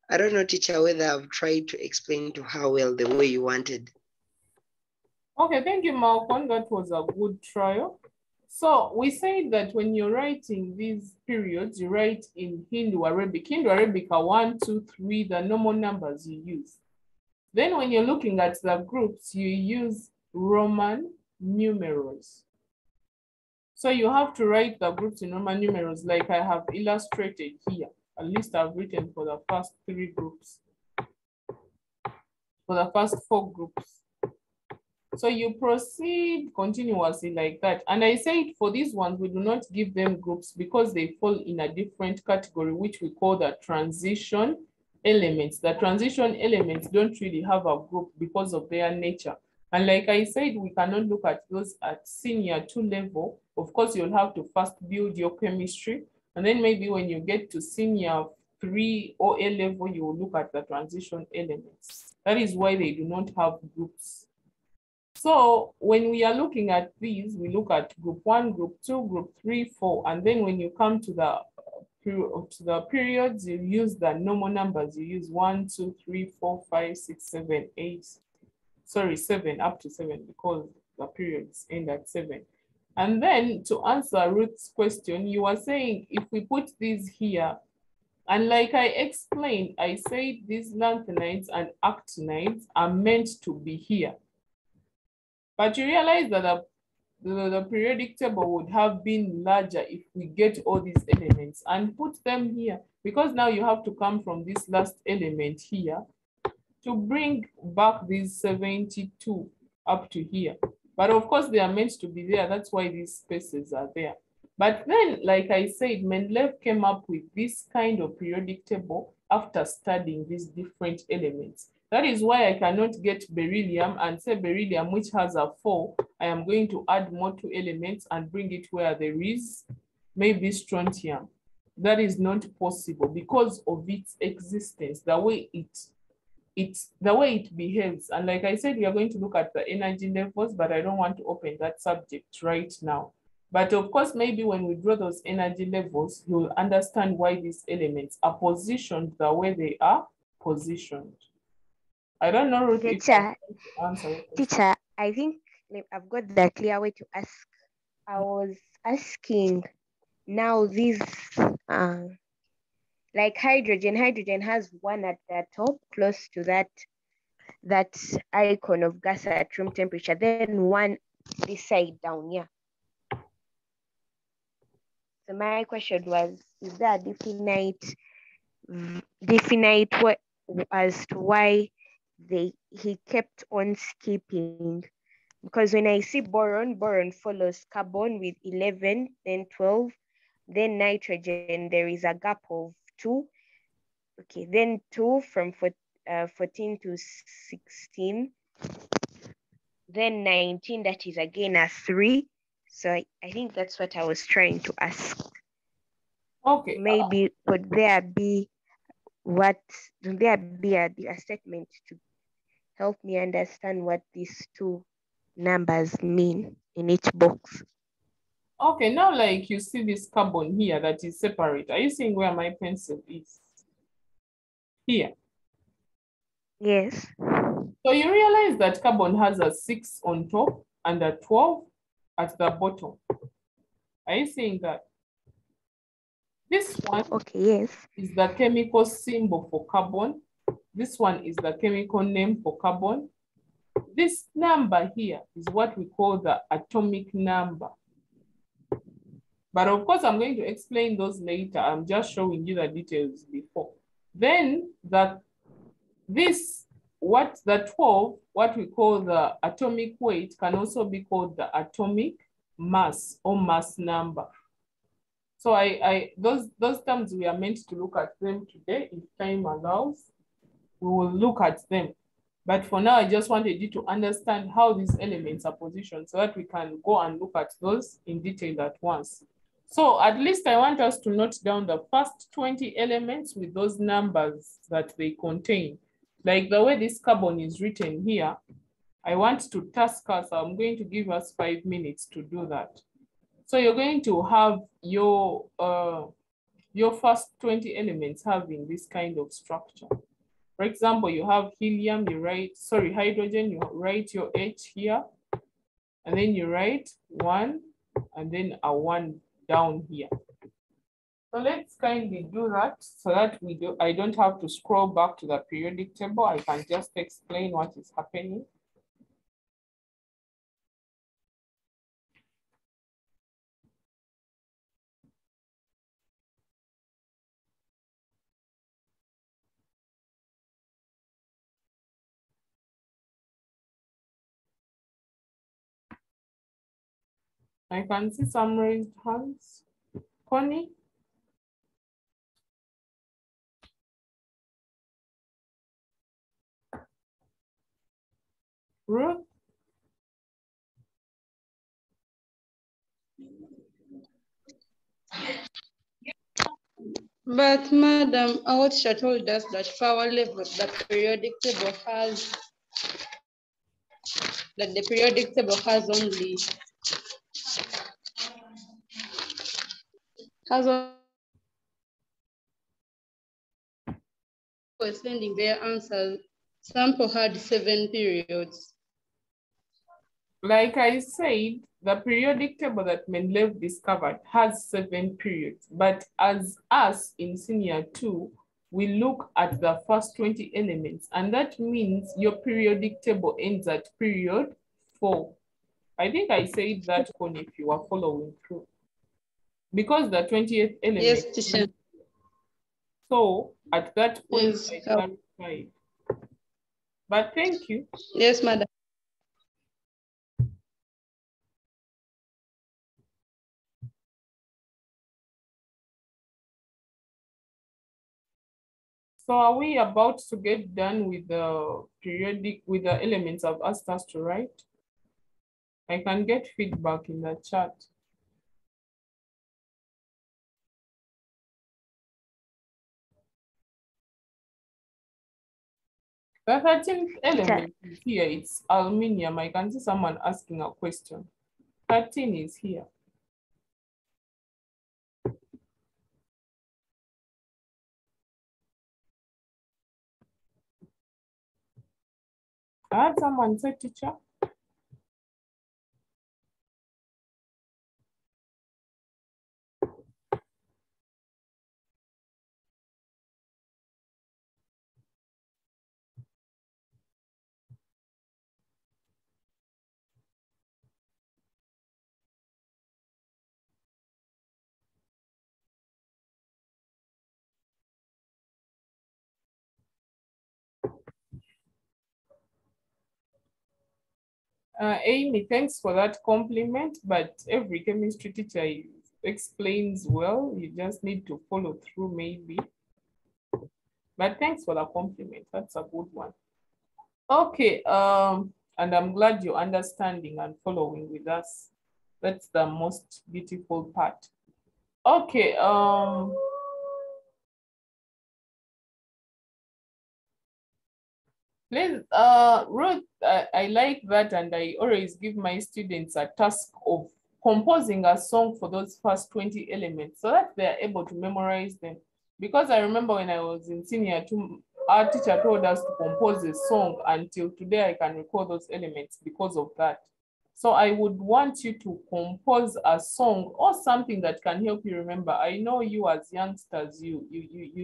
I don't know, teacher, whether I've tried to explain to her well the way you wanted. Okay, thank you, Malcolm. That was a good trial. So we say that when you're writing these periods, you write in Hindu-Arabic. Hindu-Arabic are 1, 2, 3, the normal numbers you use. Then when you're looking at the groups, you use Roman numerals. So you have to write the groups in Roman numerals like I have illustrated here. At least I've written for the first 3 groups. For the first 4 groups. So you proceed continuously like that. And I said for these ones, we do not give them groups because they fall in a different category, which we call the transition elements. The transition elements don't really have a group because of their nature. And like I said, we cannot look at those at senior 2 level. Of course, you'll have to first build your chemistry. And then maybe when you get to senior 3 or A level, you will look at the transition elements. That is why they do not have groups. So when we are looking at these, we look at group 1, group 2, group 3, 4. And then when you come to the periods, you use the normal numbers. You use 1, 2, 3, 4, 5, 6, 7, 8. Sorry, 7, up to 7, because the periods end at 7. And then to answer Ruth's question, you are saying if we put these here, and like I explained, I said these lanthanides and actinides are meant to be here. But you realize that the periodic table would have been larger if we get all these elements and put them here, because now you have to come from this last element here to bring back these 72 up to here. But of course, they are meant to be there. That's why these spaces are there. But then, like I said, Mendeleev came up with this kind of periodic table after studying these different elements. That is why I cannot get beryllium and say beryllium, which has a 4, I am going to add more 2 elements and bring it where there is maybe strontium. That is not possible because of its existence, the way it behaves. And like I said, we are going to look at the energy levels, but I don't want to open that subject right now. But of course, maybe when we draw those energy levels, you'll understand why these elements are positioned the way they are positioned. I don't know, Ruth, Teacher, answer. Teacher, I think I've got the clear way to ask. I was asking now these like hydrogen has 1 at the top close to that icon of gas at room temperature, then 1 this side down, yeah. So my question was, is there a definite what as to why he kept on skipping? Because when I see boron follows carbon with 11, then 12, then nitrogen, there is a gap of 2. Okay, then 2 from 14 to 16, then 19, that is again a 3. So I think that's what I was trying to ask. Okay. Maybe would there be a statement to help me understand what these 2 numbers mean in each box? Okay, now like you see this carbon here that is separate. Are you seeing where my pencil is? Here. Yes. So you realize that carbon has a 6 on top and a 12 at the bottom. Are you seeing that? This one, okay, yes, is the chemical symbol for carbon. This one is the chemical name for carbon. This number here is what we call the atomic number. But of course, I'm going to explain those later. I'm just showing you the details before. Then the 12, what we call the atomic weight, can also be called the atomic mass or mass number. So those terms, we are meant to look at them today. If time allows, we will look at them. But for now, I just wanted you to understand how these elements are positioned so that we can go and look at those in detail at once. So at least I want us to note down the first 20 elements with those numbers that they contain. Like the way this carbon is written here, I want to task us. I'm going to give us 5 minutes to do that. So you're going to have your first 20 elements having this kind of structure. For example, you have helium, hydrogen, you write your H here, and then you write 1, and then a 1 down here. So let's kindly do that so that I don't have to scroll back to the periodic table. I can just explain what is happening. I can see some raised hands. Connie? Ruth? But Madam, our teacher told us that for our level, the periodic table has was sending their answers. Sample had 7 periods. Like I said, the periodic table that Mendeleev discovered has 7 periods, but as us in senior 2, we look at the first 20 elements, and that means your periodic table ends at period 4. I think I said that, Connie, if you are following through. Because the 20th element. Yes, teacher. So at that point, Yes, I clarified. But thank you. Yes, madam. So are we about to get done with the with the elements I've asked us to write? I can get feedback in the chat. The 13th element is here. It's aluminium. I can see someone asking a question. 13 is here. I had someone say, teacher. Amy, thanks for that compliment, but every chemistry teacher explains well. You just need to follow through maybe. But thanks for the compliment. That's a good one. Okay, and I'm glad you're understanding and following with us. That's the most beautiful part. Okay, please, Ruth, I like that, and I always give my students a task of composing a song for those first 20 elements so that they're able to memorize them. Because I remember when I was in senior 2, our teacher told us to compose a song. Until today, I can recall those elements because of that. So I would want you to compose a song or something that can help you remember. I know you as youngsters, you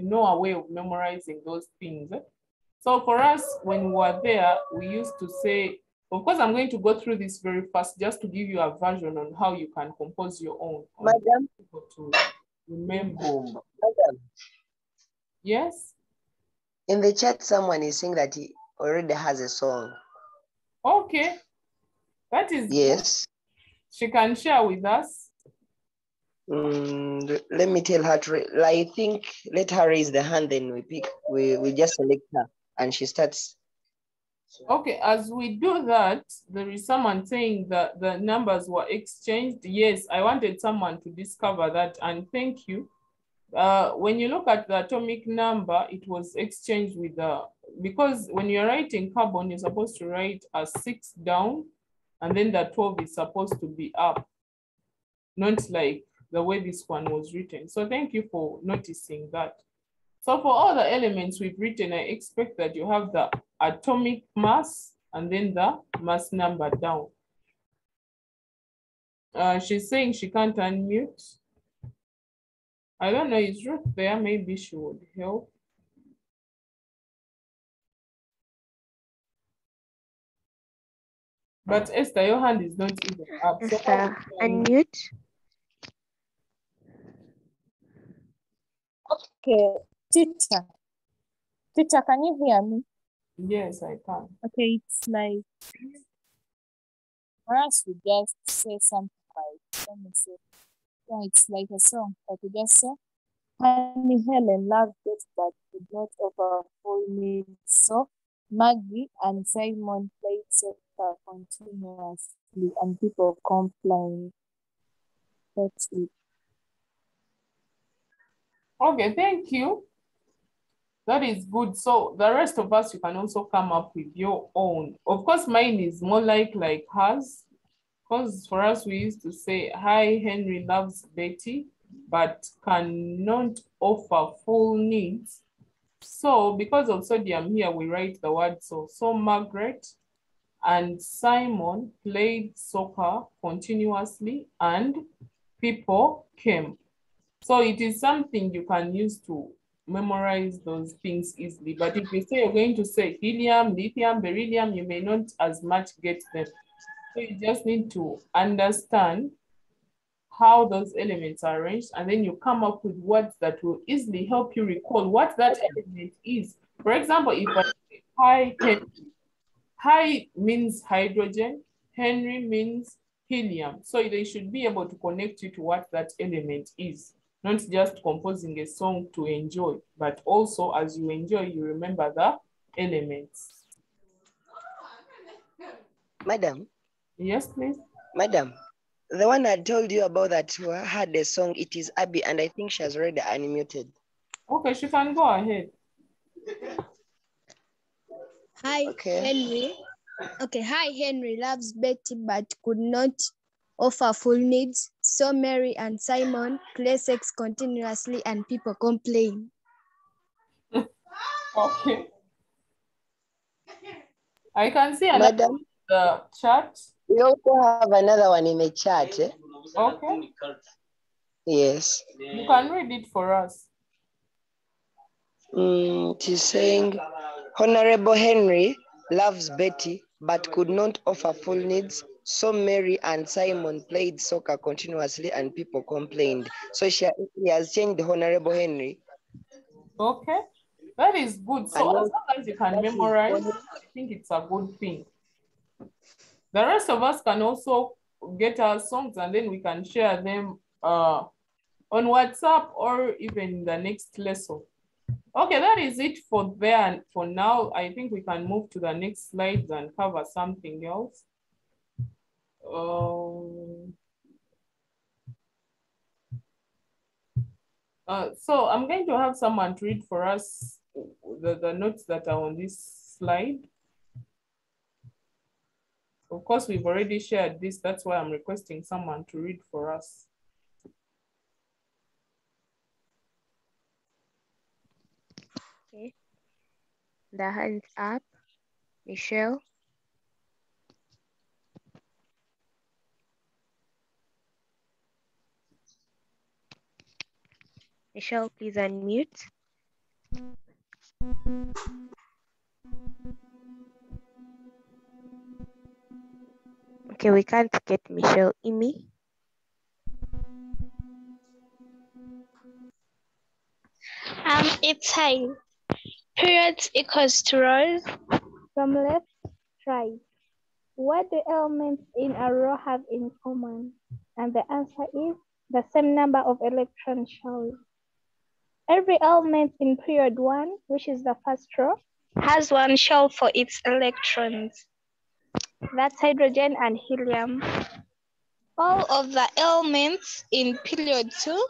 know a way of memorizing those things. So for us, when we were there, we used to say, of course, I'm going to go through this very fast just to give you a version on how you can compose your own. Madam. To remember. Madam. Yes? In the chat, someone is saying that he already has a song. Okay. That is yes. Good. She can share with us. Let me tell her to, I think, let her raise the hand, then we just select her and she starts. Okay, as we do that, there is someone saying that the numbers were exchanged. Yes, I wanted someone to discover that, and thank you. When you look at the atomic number, it was exchanged with because when you're writing carbon, you're supposed to write a 6 down, and then the 12 is supposed to be up, not like the way this one was written. So thank you for noticing that. So for all the elements we've written, I expect that you have the atomic mass and then the mass number down. She's saying she can't unmute. I don't know, is Ruth there? Maybe she would help. But Esther, your hand is not even up. Esther, unmute. Okay, teacher. Teacher, can you hear me? Yes, I can. Okay, it's like, for us, we just say something like, let me say, yeah, it's like a song, but we just say, Honey Helen loved it, but did not offer full meal. So Maggie and Simon played soccer continuously, and people complained. That's it. Okay, thank you. That is good. So the rest of us, you can also come up with your own. Of course, mine is more like hers. Because for us, we used to say, hi, Henry loves Betty, but cannot offer full needs. So because of sodium here, we write the word so. So Margaret and Simon played soccer continuously and people came. So it is something you can use to memorize those things easily. But if you say you're going to say helium, lithium, beryllium, you may not as much get them. So you just need to understand how those elements are arranged, and then you come up with words that will easily help you recall what that element is. For example, if I say hi Henry, hi means hydrogen, Henry means helium. So they should be able to connect you to what that element is. not just composing a song to enjoy, but also as you enjoy, you remember the elements. Madam. Yes, please. Madam, the one I told you about that who had a song, it is Abby, and I think she has already unmuted. Okay, she can go ahead. Hi, Henry. Okay, hi, Henry loves Betty but could not offer full needs. So Mary and Simon play sex continuously and people complain. Okay. I can see another in the chat. We also have another one in the chat. Eh? Okay. Yes. You can read it for us. She's saying, Honorable Henry loves Betty, but could not offer full needs. So Mary and Simon played soccer continuously and people complained. So he has changed the Honorable Henry. Okay, that is good. So as long as you can memorize, I think it's a good thing. The rest of us can also get our songs and then we can share them on WhatsApp or even in the next lesson. Okay, that is it for there. And for now, I think we can move to the next slides and cover something else. So I'm going to have someone to read for us the notes that are on this slide. Of course, we've already shared this. That's why I'm requesting someone to read for us. Okay. The hands up. Michelle. Michelle, please unmute. Okay, we can't get Michelle. Imi. It's high. Periods equals to rows. From left, right. What do elements in a row have in common? And the answer is the same number of electron shells. Every element in period 1, which is the first row, has one shell for its electrons. That's hydrogen and helium. All of the elements in period 2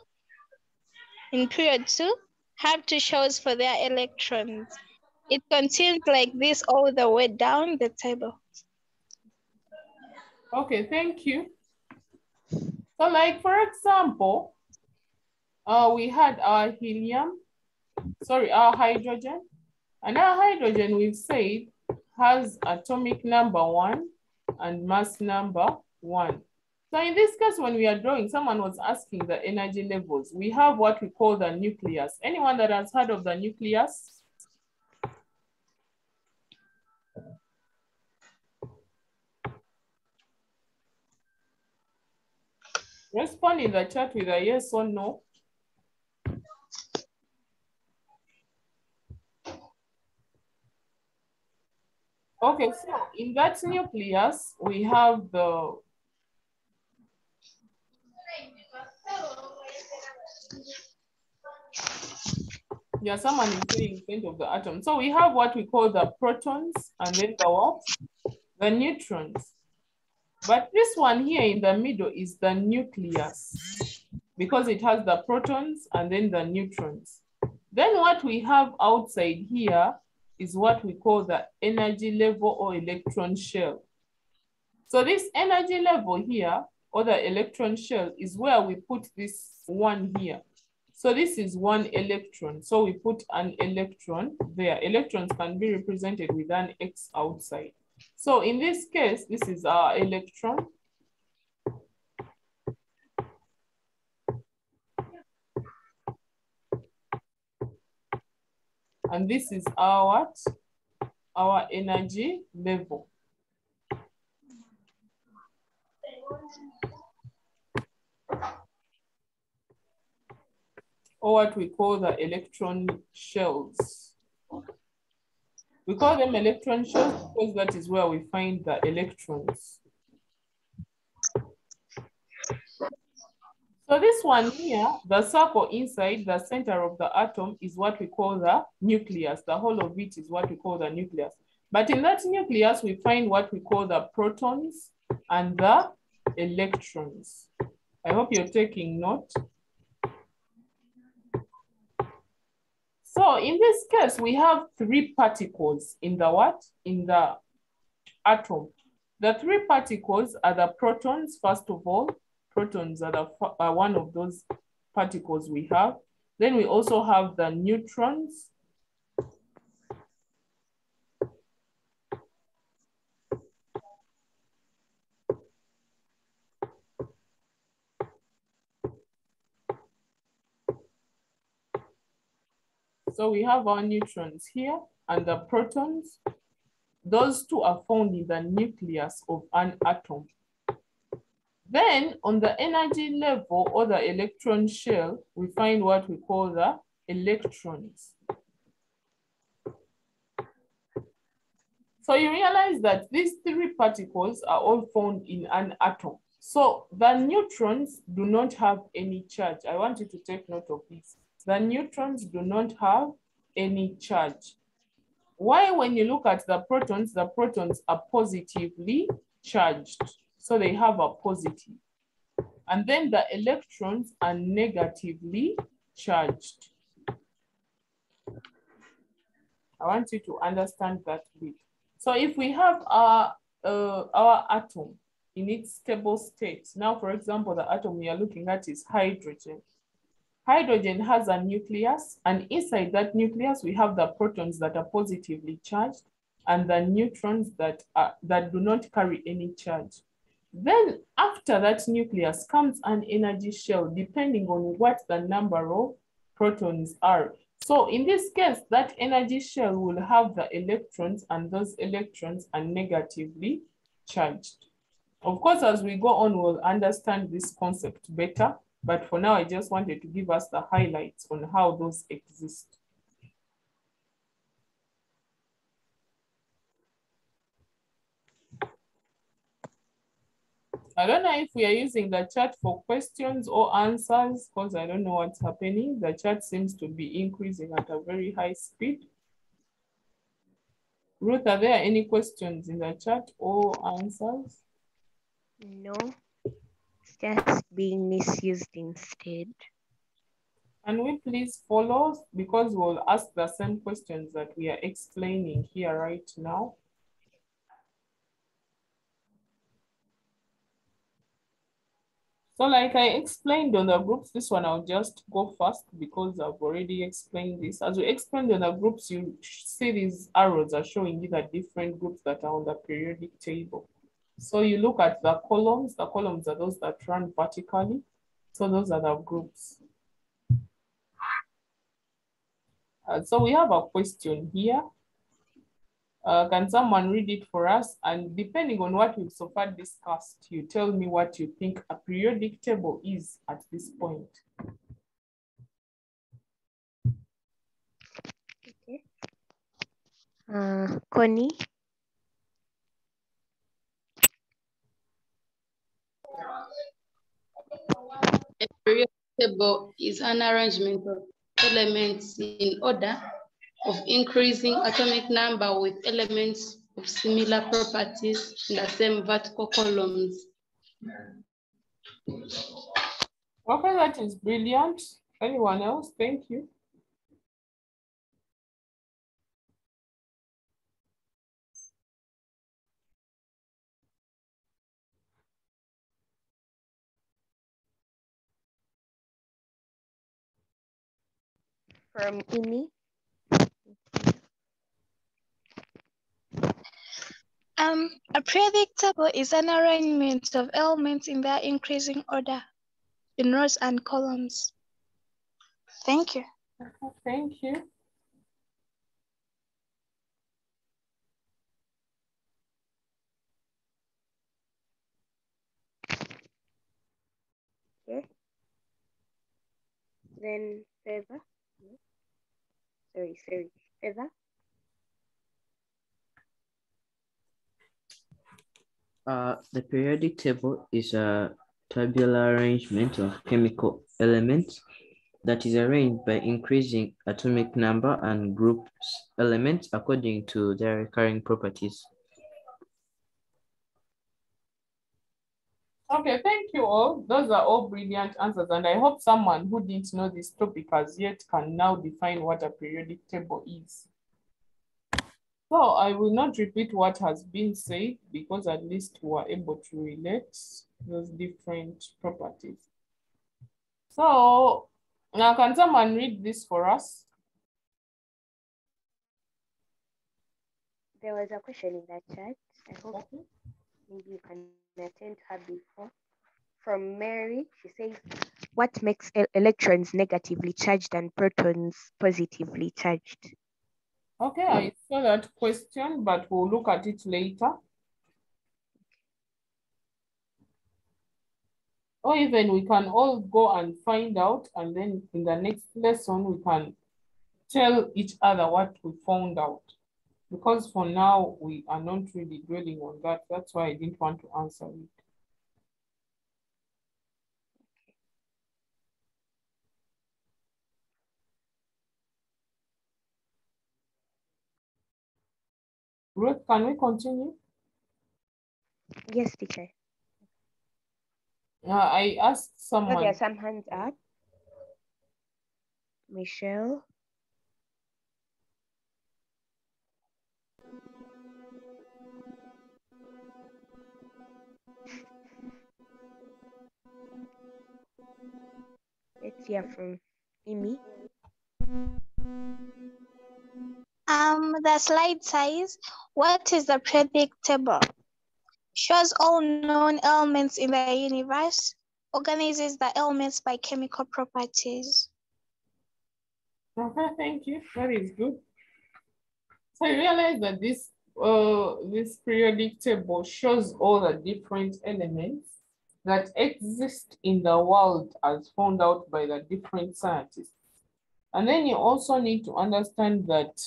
have 2 shells for their electrons. It continues like this all the way down the table. Okay, thank you. So like, for example, we had our hydrogen. And our hydrogen, we've said, has atomic number 1 and mass number 1. So in this case, when we are drawing, someone was asking the energy levels. We have what we call the nucleus. Anyone that has heard of the nucleus? Respond in the chat with a yes or no. Okay, so in that nucleus, we have the someone is saying in front of the atom. So we have what we call the protons and then the what? The neutrons. But this one here in the middle is the nucleus because it has the protons and then the neutrons. Then what we have outside here is what we call the energy level or electron shell. So this energy level here, or the electron shell, is where we put this one here. So this is 1 electron. So we put an electron there. Electrons can be represented with an X outside. So in this case, this is our electron. And this is our energy level. Or what we call the electron shells. We call them electron shells because that is where we find the electrons. So So this one here, the circle inside the center of the atom is what we call the nucleus. The whole of it is what we call the nucleus. But in that nucleus, we find what we call the protons and the electrons. I hope you're taking note. So in this case, we have three particles in the what? In the atom. The three particles are the protons, first of all. Protons are one of those particles we have. Then we also have the neutrons. So we have our neutrons here and the protons. Those two are found in the nucleus of an atom. Then on the energy level or the electron shell, we find what we call the electrons. So you realize that these three particles are all found in an atom. So the neutrons do not have any charge. I want you to take note of this. The neutrons do not have any charge. Why, when you look at the protons are positively charged. So they have a positive. And then the electrons are negatively charged. I want you to understand that bit. So if we have our atom in its stable state, now for example, the atom we are looking at is hydrogen. Hydrogen has a nucleus, and inside that nucleus, we have the protons that are positively charged and the neutrons that do not carry any charge. Then after that nucleus comes an energy shell, depending on what the number of protons are. So in this case, that energy shell will have the electrons, and those electrons are negatively charged. Of course, as we go on, we'll understand this concept better. But for now, I just wanted to give us the highlights on how those exist. I don't know if we are using the chat for questions or answers, because I don't know what's happening. The chat seems to be increasing at a very high speed. Ruth, are there any questions in the chat or answers? No, it's just being misused instead. Can we please follow, because we'll ask the same questions that we are explaining here right now. So like I explained on the groups, this one I'll just go fast because I've already explained this. As we explained on the groups, you see these arrows are showing you the different groups that are on the periodic table. So you look at the columns are those that run vertically. So those are the groups. So we have a question here. Can someone read it for us? And depending on what we've so far discussed, you tell me what you think a periodic table is at this point. Okay. Connie? A periodic table is an arrangement of elements in order of increasing atomic number with elements of similar properties in the same vertical columns. Okay, that is brilliant. Anyone else? Thank you. From Imi? A periodic table is an arrangement of elements in their increasing order in rows and columns. Thank you. Thank you. Okay. Then Feather. Sorry, Feather. The periodic table is a tabular arrangement of chemical elements that is arranged by increasing atomic number and groups elements according to their recurring properties. Okay, thank you all. Those are all brilliant answers, and I hope someone who didn't know this topic as yet can now define what a periodic table is. So I will not repeat what has been said because at least we were able to relate those different properties. So now can someone read this for us? There was a question in that chat. I hope maybe you can attend her before. From Mary, she says, what makes electrons negatively charged and protons positively charged? Okay, I saw that question, but we'll look at it later. Or even we can all go and find out, and then in the next lesson, we can tell each other what we found out. Because for now, we are not really dwelling on that. That's why I didn't want to answer it. Ruth, can we continue? Yes, teacher. I asked someone. Oh, there are some hands up. Michelle. Let's hear from Amy. The slide says, what is the periodic table? Shows all known elements in the universe, organizes the elements by chemical properties. Okay, thank you. That is good. So I realize that this periodic table shows all the different elements that exist in the world as found out by the different scientists. And then you also need to understand that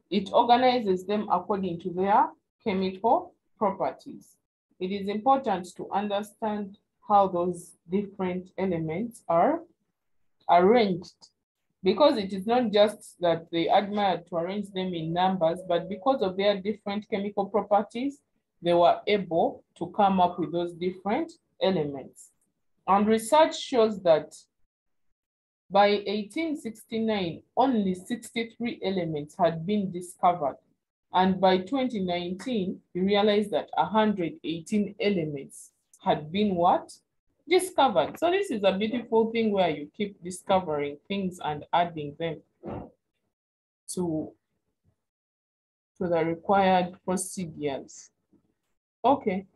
it organizes them according to their chemical properties. It is important to understand how those different elements are arranged, because it is not just that they admired to arrange them in numbers, but because of their different chemical properties, they were able to come up with those different elements. And research shows that by 1869, only 63 elements had been discovered. And by 2019, we realized that 118 elements had been what? Discovered. So this is a beautiful thing where you keep discovering things and adding them to the required procedures. Okay,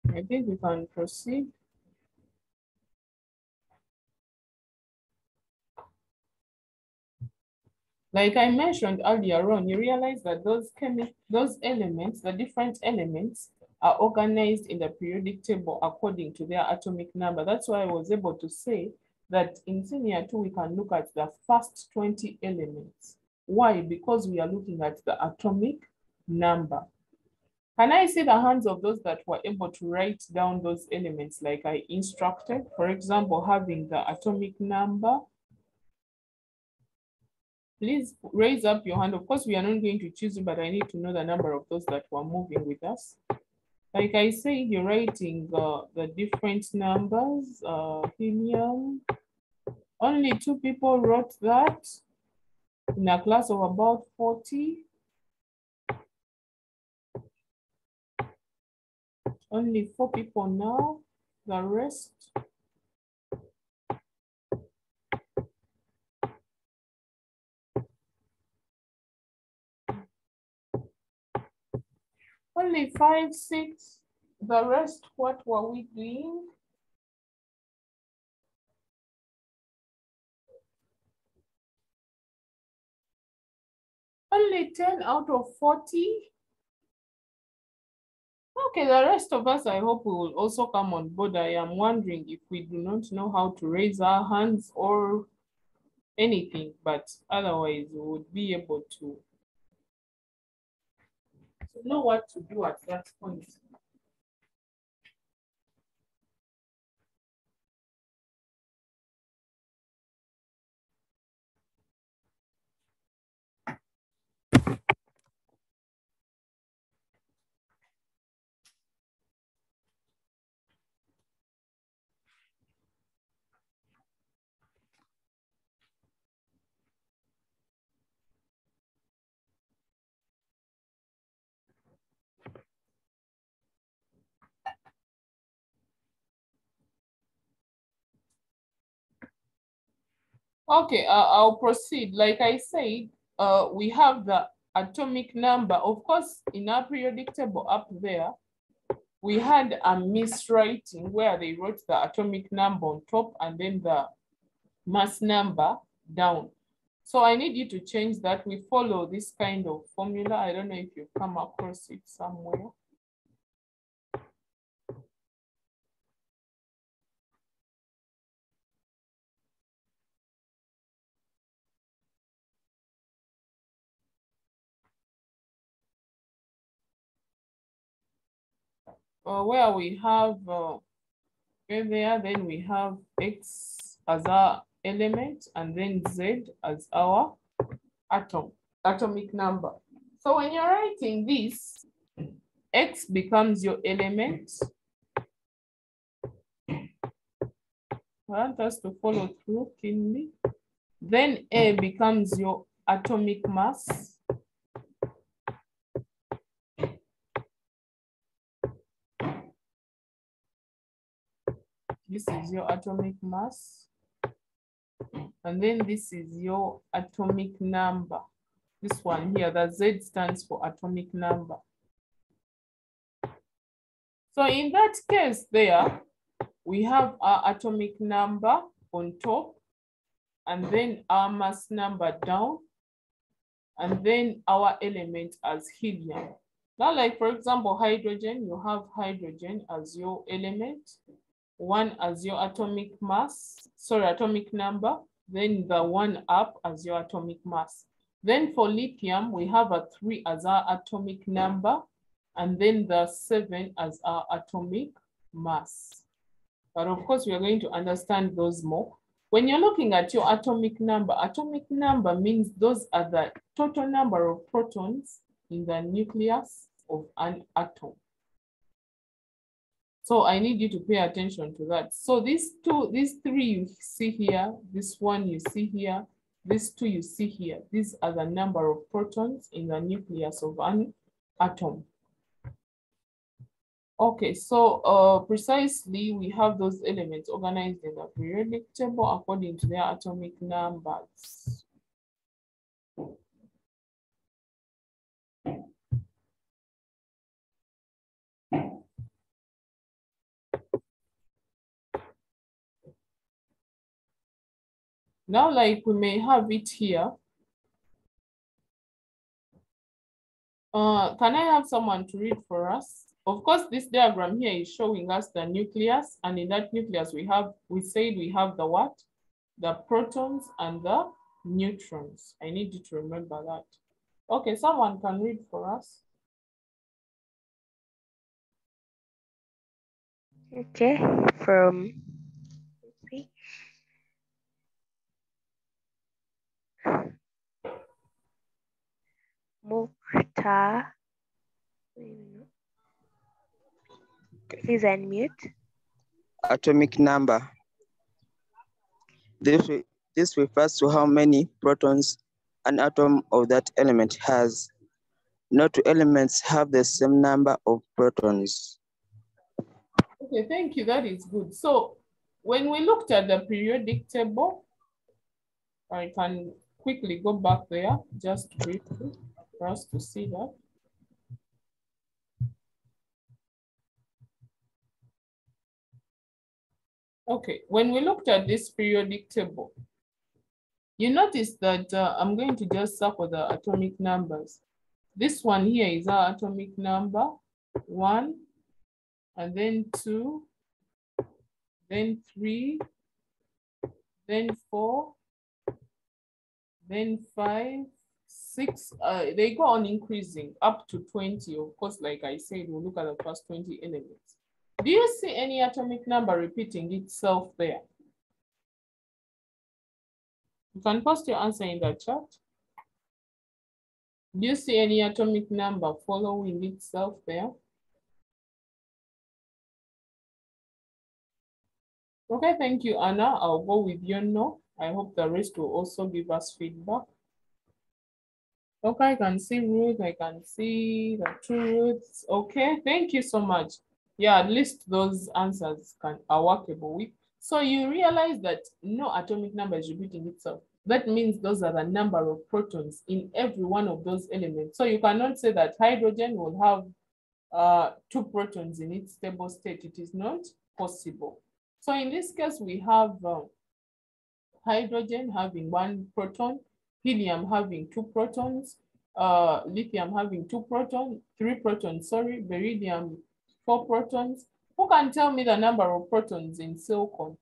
I think we can proceed. Like I mentioned earlier on, you realize that those elements, the different elements, are organized in the periodic table according to their atomic number. That's why I was able to say that in senior 2, we can look at the first 20 elements. Why? Because we are looking at the atomic number. Can I see the hands of those that were able to write down those elements like I instructed? For example, having the atomic number. Please raise up your hand. Of course, we are not going to choose you, but I need to know the number of those that were moving with us. Like I say, you're writing the different numbers, helium. Only 2 people wrote that in a class of about 40. Only 4 people now, the rest. Only 5, 6, the rest, what were we doing? Only 10 out of 40. Okay, the rest of us, I hope we will also come on board. I am wondering if we do not know how to raise our hands or anything, but otherwise we would be able to know what to do at that point. Okay, I'll proceed. Like I said, we have the atomic number. Of course, in our periodic table up there, we had a miswriting where they wrote the atomic number on top and then the mass number down. So I need you to change that. We follow this kind of formula. I don't know if you've come across it somewhere. Where we have there, then we have X as our element and then Z as our atomic number. So when you're writing this, X becomes your element. I want us to follow through keenly. Then A becomes your atomic mass. This is your atomic mass. And then this is your atomic number. This one here, the Z stands for atomic number. So in that case there, we have our atomic number on top, and then our mass number down, and then our element as helium. Now, like for example, hydrogen, you have hydrogen as your element, 1 as your atomic number, then the 1 up as your atomic mass. Then for lithium, we have a 3 as our atomic number, and then the 7 as our atomic mass. But of course, we are going to understand those more. When you're looking at your atomic number means those are the total number of protons in the nucleus of an atom. So I need you to pay attention to that. So these 3 you see here, this 1 you see here, these 2 you see here. These are the number of protons in the nucleus of an atom. Okay, so precisely we have those elements organized in the periodic table according to their atomic numbers. Now, like we may have it here. Can I have someone to read for us? Of course, this diagram here is showing us the nucleus, and in that nucleus we said we have the what? The protons and the neutrons. I need you to remember that. Okay, someone can read for us. Okay, from Mukhtar. Please unmute. Atomic number. This refers to how many protons an atom of that element has. No two elements have the same number of protons. Okay, thank you. That is good. So when we looked at the periodic table, I can quickly go back there just briefly for us to see that. Okay, when we looked at this periodic table, you notice that I'm going to just circle the atomic numbers. This one here is our atomic number, 1, and then 2, then 3, then 4, then 5, 6. They go on increasing up to 20. Of course, like I said, we'll look at the first 20 elements. Do you see any atomic number repeating itself there? You can post your answer in the chat. Do you see any atomic number following itself there? Okay, thank you, Anna. I'll go with you now. I hope the rest will also give us feedback. Okay, I can see Ruth. I can see the 2 Ruths. Okay, thank you so much. Yeah, at least those answers are workable with. So you realize that no atomic number is repeating itself. That means those are the number of protons in every one of those elements. So you cannot say that hydrogen will have 2 protons in its stable state. It is not possible. So in this case, we have hydrogen having 1 proton, helium having 2 protons, lithium having 3 protons, sorry, beryllium 4 protons. Who can tell me the number of protons in silicon?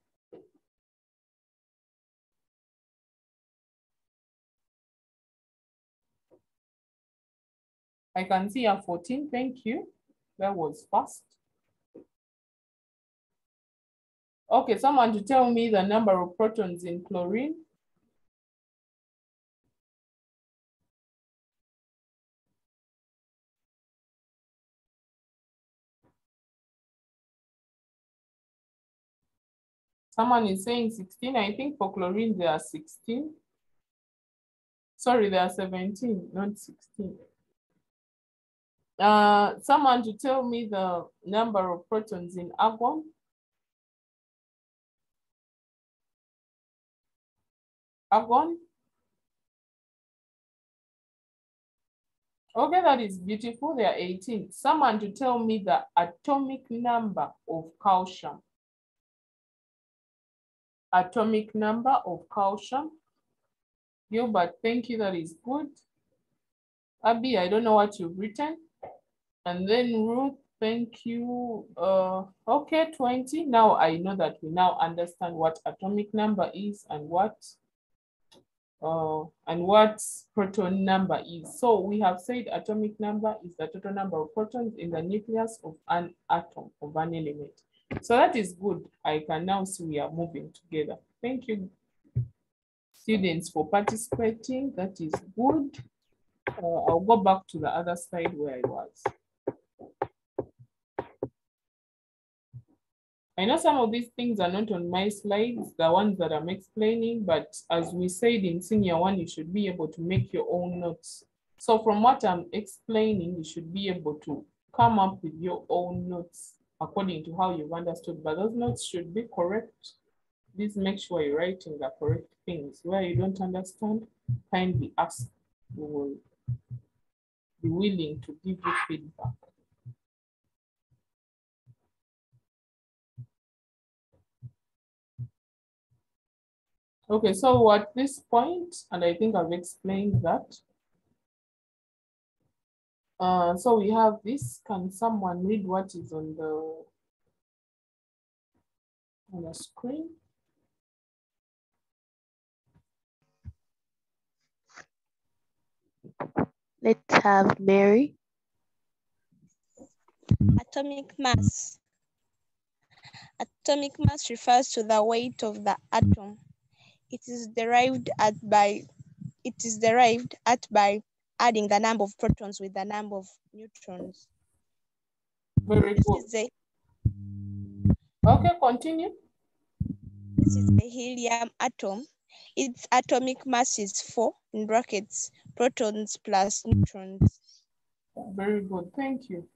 I can see a 14, thank you. That was fast. Okay, someone to tell me the number of protons in chlorine. Someone is saying 16. I think for chlorine there are 16. Sorry, there are 17, not 16. Someone to tell me the number of protons in argon. Argon. Okay, that is beautiful. There are 18. Someone to tell me the atomic number of calcium. Atomic number of calcium. Gilbert, thank you. That is good. Abby, I don't know what you've written. And then Ruth, thank you. Okay, 20. Now I know that we now understand what atomic number is and what proton number is. So we have said atomic number is the total number of protons in the nucleus of an atom, of an element. So that is good. I can now see we are moving together. Thank you, students, for participating. That is good. I'll go back to the other slide where I was. I know some of these things are not on my slides, the ones that I'm explaining, but as we said in senior 1, you should be able to make your own notes. So from what I'm explaining, you should be able to come up with your own notes according to how you've understood, but those notes should be correct. Please make sure you're writing the correct things. Where you don't understand, kindly ask. We will be willing to give you feedback. Okay, so at this point, and I think I've explained that. So we have this. Can someone read what is on the screen? Let's have Mary. Atomic mass. Atomic mass refers to the weight of the atom. It is derived at by adding the number of protons with the number of neutrons. Very good. Okay, continue. This is the helium atom. Its atomic mass is 4 in brackets, protons plus neutrons. Very good, thank you.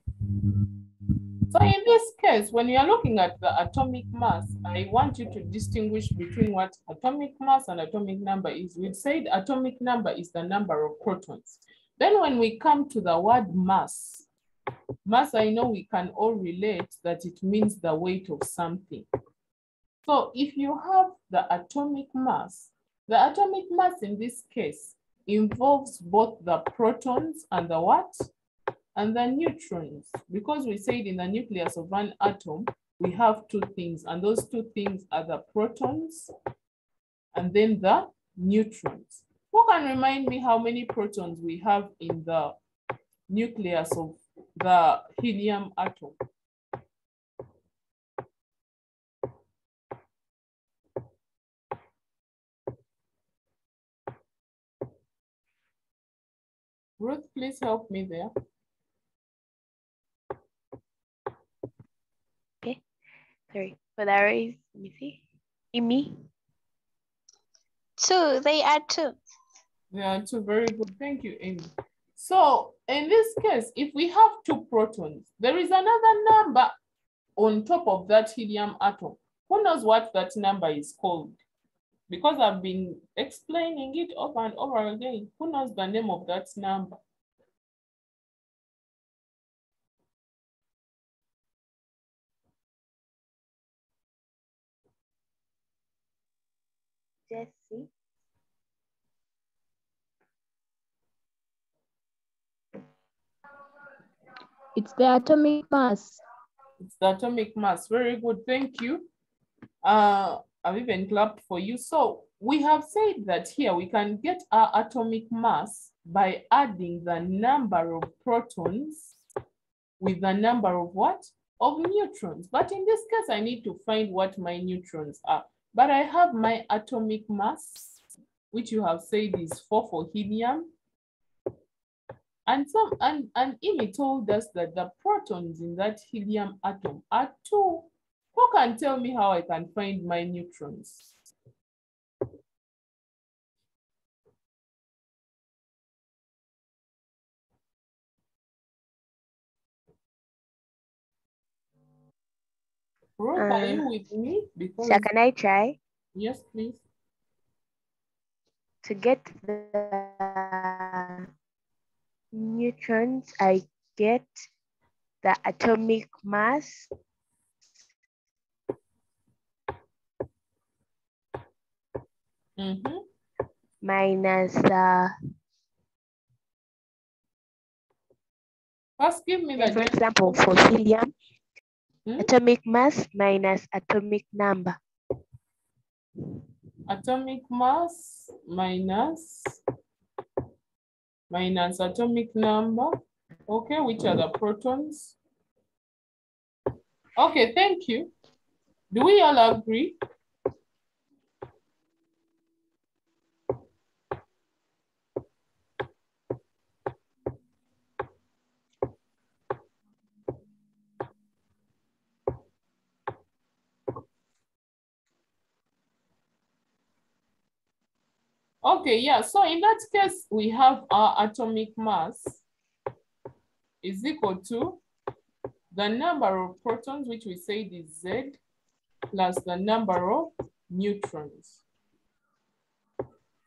So in this case, when you are looking at the atomic mass, I want you to distinguish between what atomic mass and atomic number is. We said atomic number is the number of protons. Then when we come to the word mass, I know we can all relate that it means the weight of something. So if you have the atomic mass in this case involves both the protons and the what? And the neutrons, because we said in the nucleus of an atom, we have 2 things, and those 2 things are the protons and then the neutrons. Who can remind me how many protons we have in the nucleus of the helium atom? Ruth, please help me there. Okay, sorry. So there is, let me see, Amy. 2, they are 2. They are 2, very good. Thank you, Amy. So in this case, if we have 2 protons, there is another number on top of that helium atom. Who knows what that number is called? Because I've been explaining it over and over again. Who knows the name of that number? Jesse. It's the atomic mass. It's the atomic mass. Very good. Thank you. I've even clapped for you. So we have said that here we can get our atomic mass by adding the number of protons with the number of what? Of neutrons. But in this case, I need to find what my neutrons are. But I have my atomic mass, which you have said is 4 for helium. And Imi told us that the protons in that helium atom are 2. Who can tell me how I can find my neutrons? Ruth, are you with me? Because So can I try? Yes, please. To get the neutrons, I get the atomic mass minus the. First, give me the. For example, for helium, atomic mass minus atomic number. Atomic mass minus atomic number. Okay, which are the protons? Okay, thank you. Do we all agree? Okay, yeah, so in that case, we have our atomic mass is equal to the number of protons, which we said is Z, plus the number of neutrons.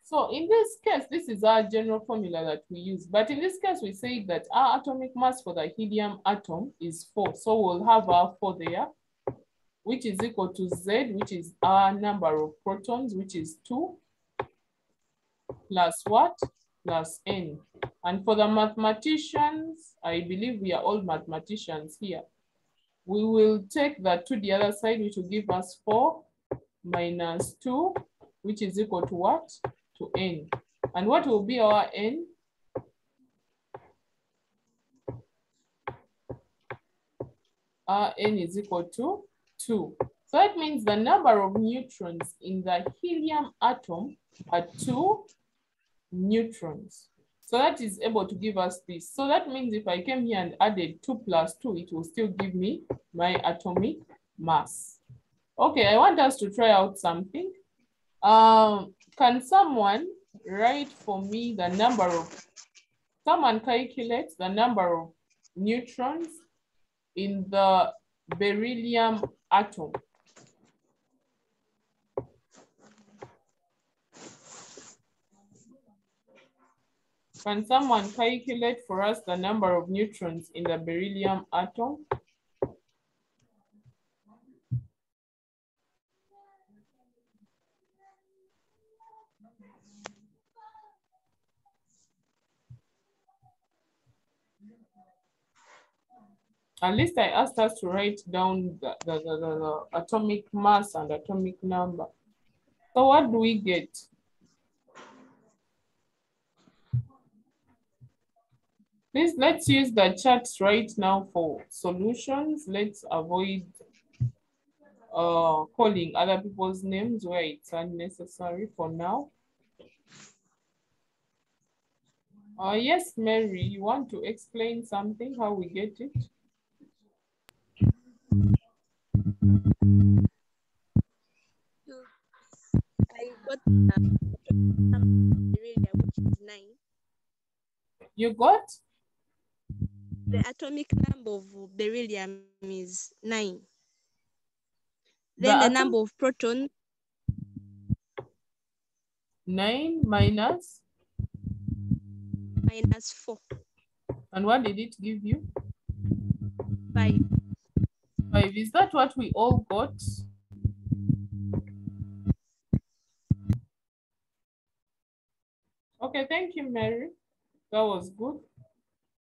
So in this case, this is our general formula that we use. But in this case, we say that our atomic mass for the helium atom is 4. So we'll have our 4 there, which is equal to Z, which is our number of protons, which is 2, plus what? Plus N. And for the mathematicians, I believe we are all mathematicians here. We will take that to the other side, which will give us 4 minus 2, which is equal to what? To N. And what will be our N? Our N is equal to 2. So that means the number of neutrons in the helium atom are 2 neutrons. So that is able to give us this. So that means if I came here and added 2 plus 2, it will still give me my atomic mass. Okay, I want us to try out something. Can someone write for me the number of, someone calculate the number of neutrons in the beryllium atom? Can someone calculate for us the number of neutrons in the beryllium atom? At least I asked us to write down the atomic mass and atomic number. So what do we get? Please, let's use the charts right now for solutions. Let's avoid calling other people's names where it's unnecessary for now. Yes, Mary, you want to explain something, how we get it? I got beryllium, which is 9. You got? The atomic number of beryllium is 9. Then the number of protons. 9 minus? Minus 4. And what did it give you? 5. 5. Is that what we all got? Okay, thank you, Mary. That was good.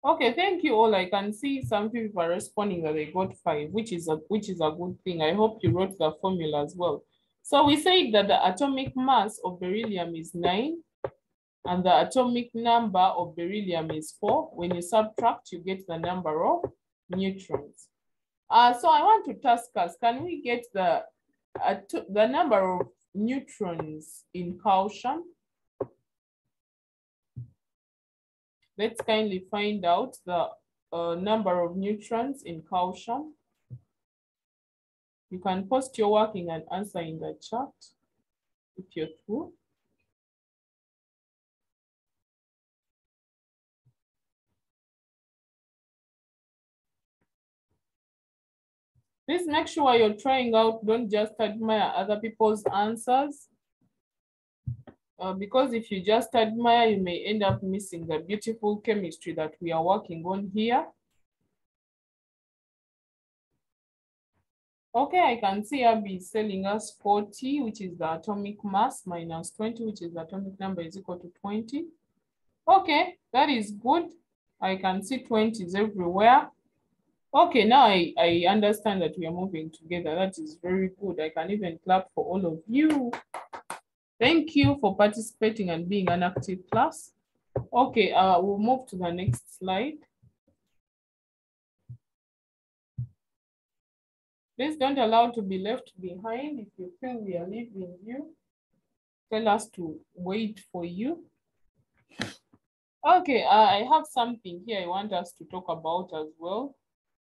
Okay, thank you all. I can see some people are responding that they got 5, which is a good thing. I hope you wrote the formula as well. So we said that the atomic mass of beryllium is 9 and the atomic number of beryllium is 4. When you subtract, you get the number of neutrons. So I want to task us, can we get the number of neutrons in calcium? Let's kindly find out the number of neutrons in calcium. You can post your working and answer in the chat if you're through. Please make sure you're trying out, don't just admire other people's answers. Because if you just admire, you may end up missing the beautiful chemistry that we are working on here. Okay, I can see Abby is telling us 40, which is the atomic mass, minus 20, which is the atomic number, is equal to 20. Okay, that is good. I can see 20 is everywhere. Okay, now I understand that we are moving together. That is very good. I can even clap for all of you. Thank you for participating and being an active class. Okay, we'll move to the next slide. Please don't allow to be left behind. If you feel we are leaving you, tell us to wait for you. Okay, I have something here I want us to talk about as well,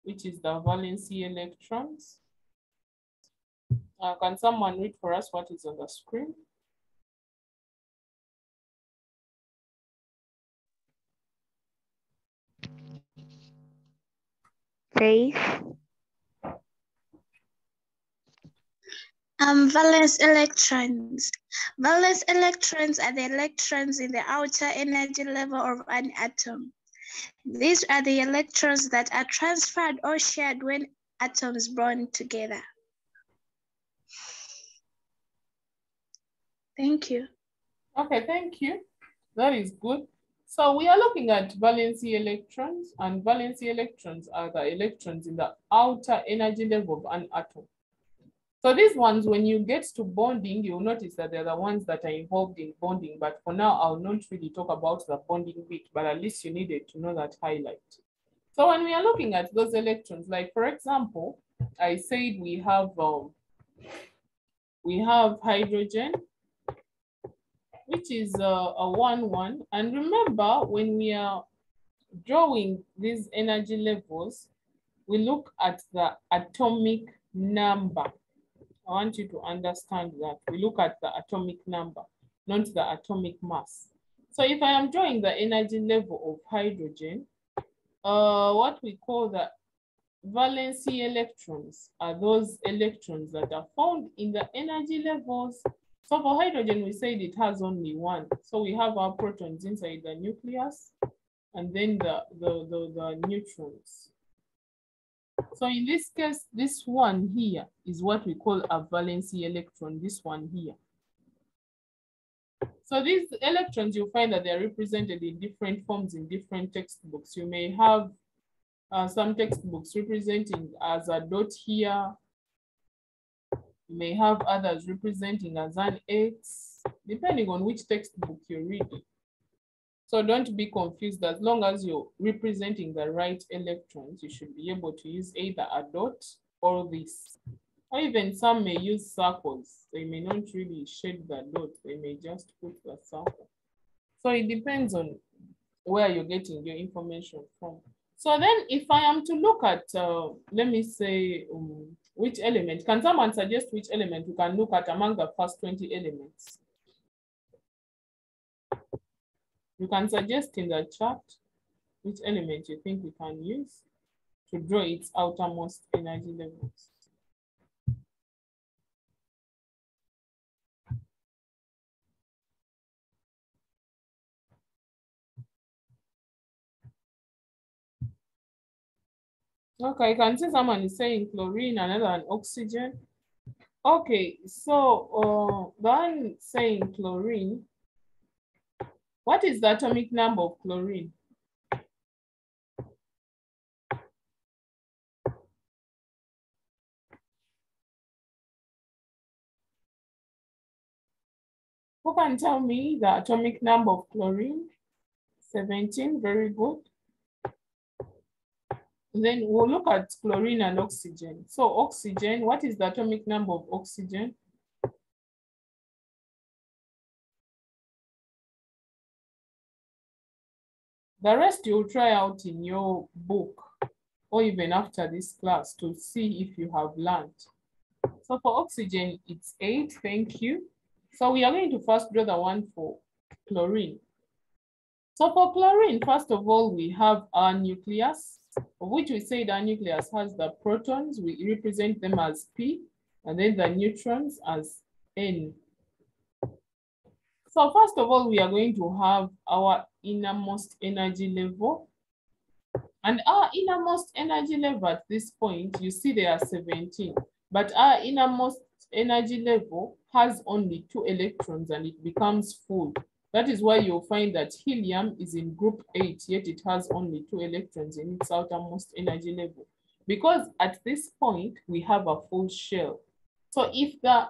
which is the valency electrons. Can someone read for us what is on the screen? Faith. Valence electrons. Valence electrons are the electrons in the outer energy level of an atom. These are the electrons that are transferred or shared when atoms bond together. Thank you. Okay, thank you. That is good. So we are looking at valency electrons, and valency electrons are the electrons in the outer energy level of an atom. So these ones, when you get to bonding, you'll notice that they're the ones that are involved in bonding. But for now, I'll not really talk about the bonding bit, but at least you needed to know that highlight. So when we are looking at those electrons, like for example, I said we have hydrogen, which is a 1-1. And remember, when we are drawing these energy levels, we look at the atomic number. I want you to understand that. We look at the atomic number, not the atomic mass. So if I am drawing the energy level of hydrogen, what we call the valency electrons are those electrons that are found in the energy levels. So for hydrogen, we said it has only 1. So we have our protons inside the nucleus and then the neutrons. So in this case, this one here is what we call a valency electron, this one here. So these electrons, you'll find that they're represented in different forms in different textbooks. You may have some textbooks representing as a dot here. You may have others representing as an X, depending on which textbook you're reading. So don't be confused. As long as you're representing the right electrons, you should be able to use either a dot or this. Or even some may use circles. They may not really shade the dot. They may just put the circle. So it depends on where you're getting your information from. So then if I am to look at, let me say, which element, can someone suggest which element we can look at among the first 20 elements? You can suggest in the chat which element you think we can use to draw its outermost energy levels. Okay, I can see someone is saying chlorine, another one oxygen. Okay, so the one saying chlorine, what is the atomic number of chlorine? Who can tell me the atomic number of chlorine? 17, very good. Then we'll look at chlorine and oxygen. So oxygen, what is the atomic number of oxygen? The rest you'll try out in your book or even after this class to see if you have learned. So for oxygen, it's 8, thank you. So we are going to first draw the one for chlorine. So for chlorine, first of all, we have our nucleus, of which we said our nucleus has the protons, we represent them as P, and then the neutrons as N. So first of all, we are going to have our innermost energy level. And our innermost energy level at this point, you see there are 17, but our innermost energy level has only 2 electrons and it becomes full. That is why you'll find that helium is in group 8, yet it has only 2 electrons in its outermost energy level. Because at this point, we have a full shell. So if the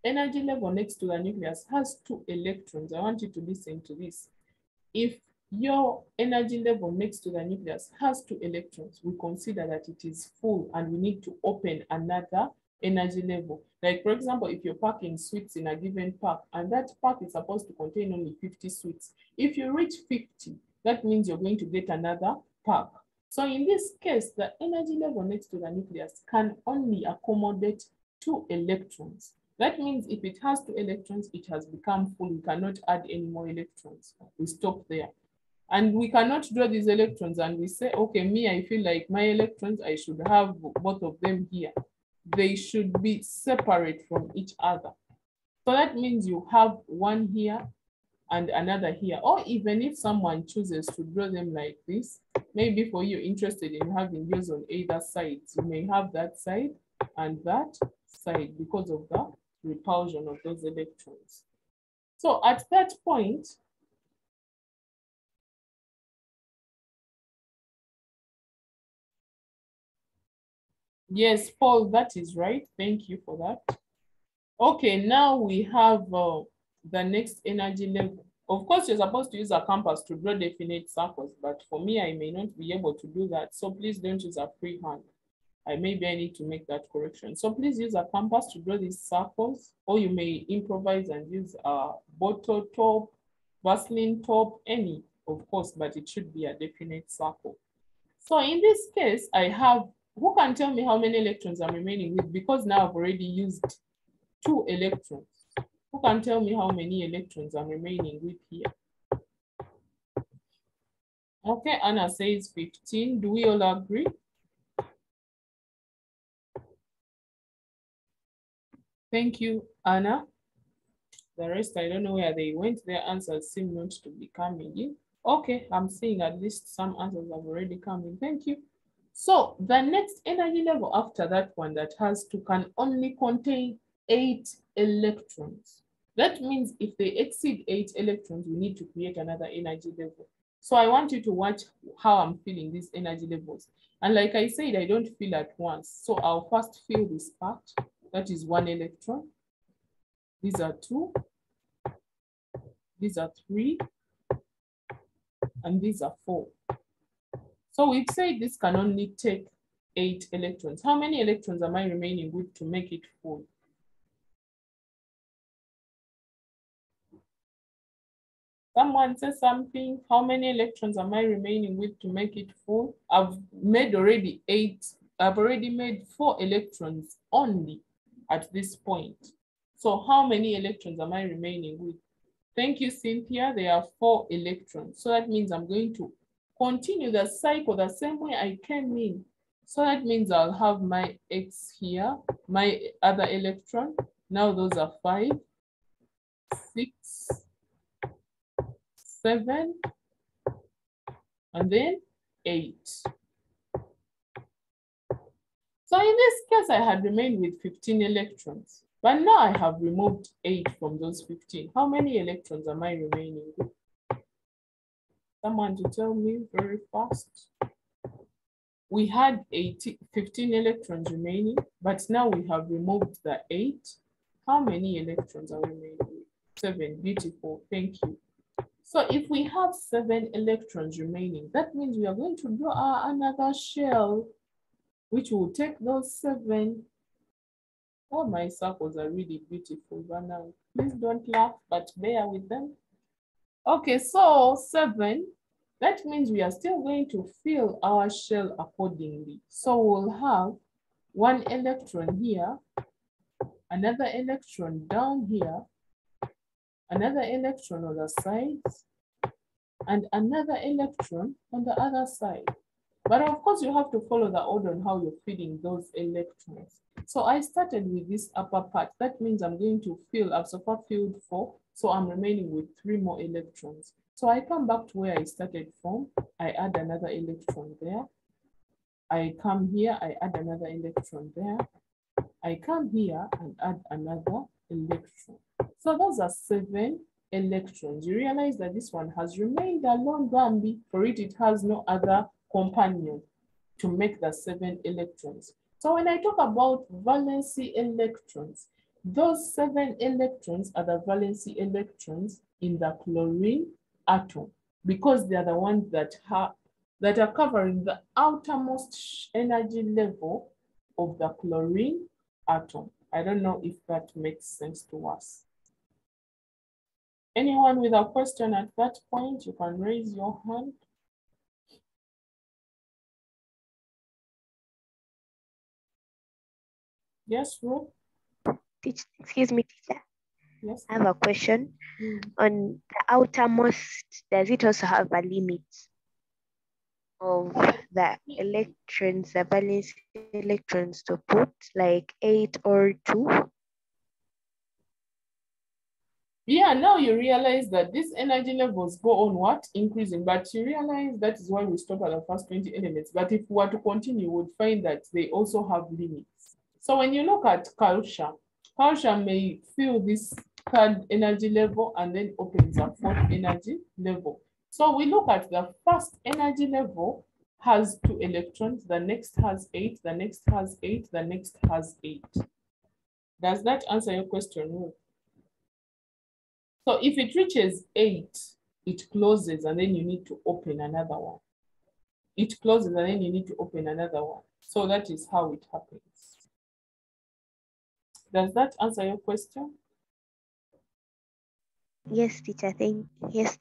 energy level next to the nucleus has 2 electrons, I want you to listen to this. If your energy level next to the nucleus has 2 electrons, we consider that it is full and we need to open another energy level. Like for example, if you're packing sweets in a given pack and that pack is supposed to contain only 50 sweets, if you reach 50, that means you're going to get another pack. So in this case, the energy level next to the nucleus can only accommodate 2 electrons. That means if it has 2 electrons, it has become full. We cannot add any more electrons. We stop there. And we cannot draw these electrons and we say, okay, me, I feel like my electrons, I should have both of them here. They should be separate from each other. So that means you have one here and another here. Or even if someone chooses to draw them like this, maybe for you interested in having yours on either sides, you may have that side and that side because of the repulsion of those electrons. So at that point, yes, Paul, that is right. Thank you for that. Okay, now we have the next energy level. Of course, you're supposed to use a compass to draw definite circles, but for me, I may not be able to do that. So please don't use a freehand. Maybe I need to make that correction. So please use a compass to draw these circles, or you may improvise and use a bottle top, Vaseline top, any, of course, but it should be a definite circle. So in this case, I have, who can tell me how many electrons I'm remaining with? Because now I've already used 2 electrons. Who can tell me how many electrons I'm remaining with here? Okay, Anna says 15. Do we all agree? Thank you, Anna. The rest, I don't know where they went. Their answers seem not to be coming in. Okay, I'm seeing at least some answers have already come in. Thank you. So the next energy level after that one that has 2 can only contain 8 electrons. That means if they exceed 8 electrons, we need to create another energy level. So I want you to watch how I'm feeling these energy levels. And like I said, I don't feel at once. So I'll first feel this part. That is 1 electron. These are 2. These are 3. And these are 4. So we've said this can only take 8 electrons. How many electrons am I remaining with to make it full? Someone says something. How many electrons am I remaining with to make it full? I've made already 8. I've already made 4 electrons only at this point. So how many electrons am I remaining with? Thank you, Cynthia. There are 4 electrons. So that means I'm going to continue the cycle the same way I came in. So that means I'll have my X here, my other electron. Now those are 5, 6, 7, and then 8. So in this case, I had remained with 15 electrons, but now I have removed 8 from those 15. How many electrons am I remaining with? Someone to tell me very fast. We had 15 electrons remaining, but now we have removed the 8. How many electrons are remaining with? 7. Beautiful, thank you. So if we have 7 electrons remaining, that means we are going to draw another shell, which will take those 7. Oh, my circles are really beautiful, but now please don't laugh, but bear with them. Okay, so 7, that means we are still going to fill our shell accordingly. So we'll have 1 electron here, another electron down here, another electron on the sides, and another electron on the other side. But of course, you have to follow the order on how you're feeding those electrons. So I started with this upper part. That means I'm going to fill, I've so far filled 4, so I'm remaining with 3 more electrons. So I come back to where I started from. I add another electron there. I come here, I add another electron there. I come here and add another electron. So those are 7 electrons. You realize that this one has remained alone, Bambi. For it has no other companion to make the 7 electrons. So when I talk about valency electrons, those 7 electrons are the valency electrons in the chlorine atom, because they are the ones that are covering the outermost energy level of the chlorine atom. I don't know if that makes sense to us. Anyone with a question at that point, you can raise your hand. Yes, Ruth? Excuse me, teacher. Yes. I have a question. On the outermost, does it also have a limit of the electrons, the valence electrons to put, like 8 or 2? Yeah, now you realize that these energy levels go on what? Increasing, but you realize that is why we stop at the first 20 elements. But if we were to continue, we would find that they also have limits. So when you look at calcium, calcium may fill this 3rd energy level and then opens a 4th energy level. So we look at the first energy level has 2 electrons, the next has 8, the next has 8, the next has 8. Does that answer your question, Ruth? So if it reaches 8, it closes and then you need to open another one. It closes and then you need to open another one. So that is how it happens. Does that answer your question? Yes, teacher, yes.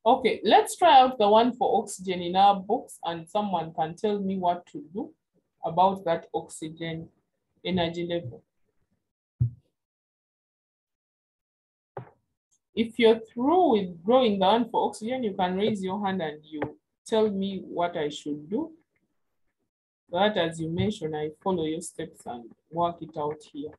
Okay, let's try out the one for oxygen in our books and someone can tell me what to do about that oxygen energy level. If you're through with drawing the one for oxygen, you can raise your hand and you tell me what I should do. That, as you mentioned, I follow your steps and work it out here.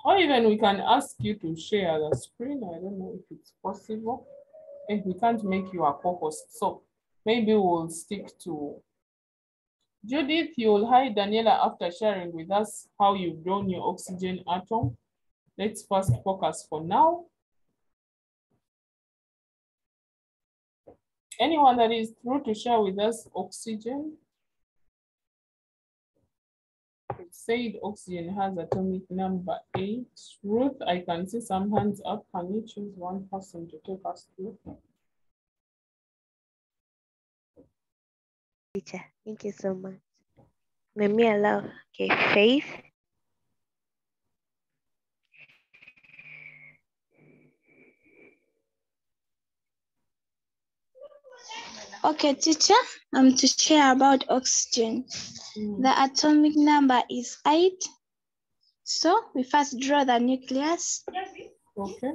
Or even we can ask you to share the screen. I don't know if it's possible. If we can't make you a co-host, so maybe we'll stick to Judith. You'll hide Daniela after sharing with us how you've drawn your oxygen atom. Let's first focus for now. Anyone that is through to share with us oxygen? It said oxygen has atomic number 8. Ruth, I can see some hands up. Can you choose one person to take us through? Teacher, thank you so much. May me allow, okay, Faith. Okay, teacher, I'm to share about oxygen. The atomic number is 8. So we first draw the nucleus. Okay.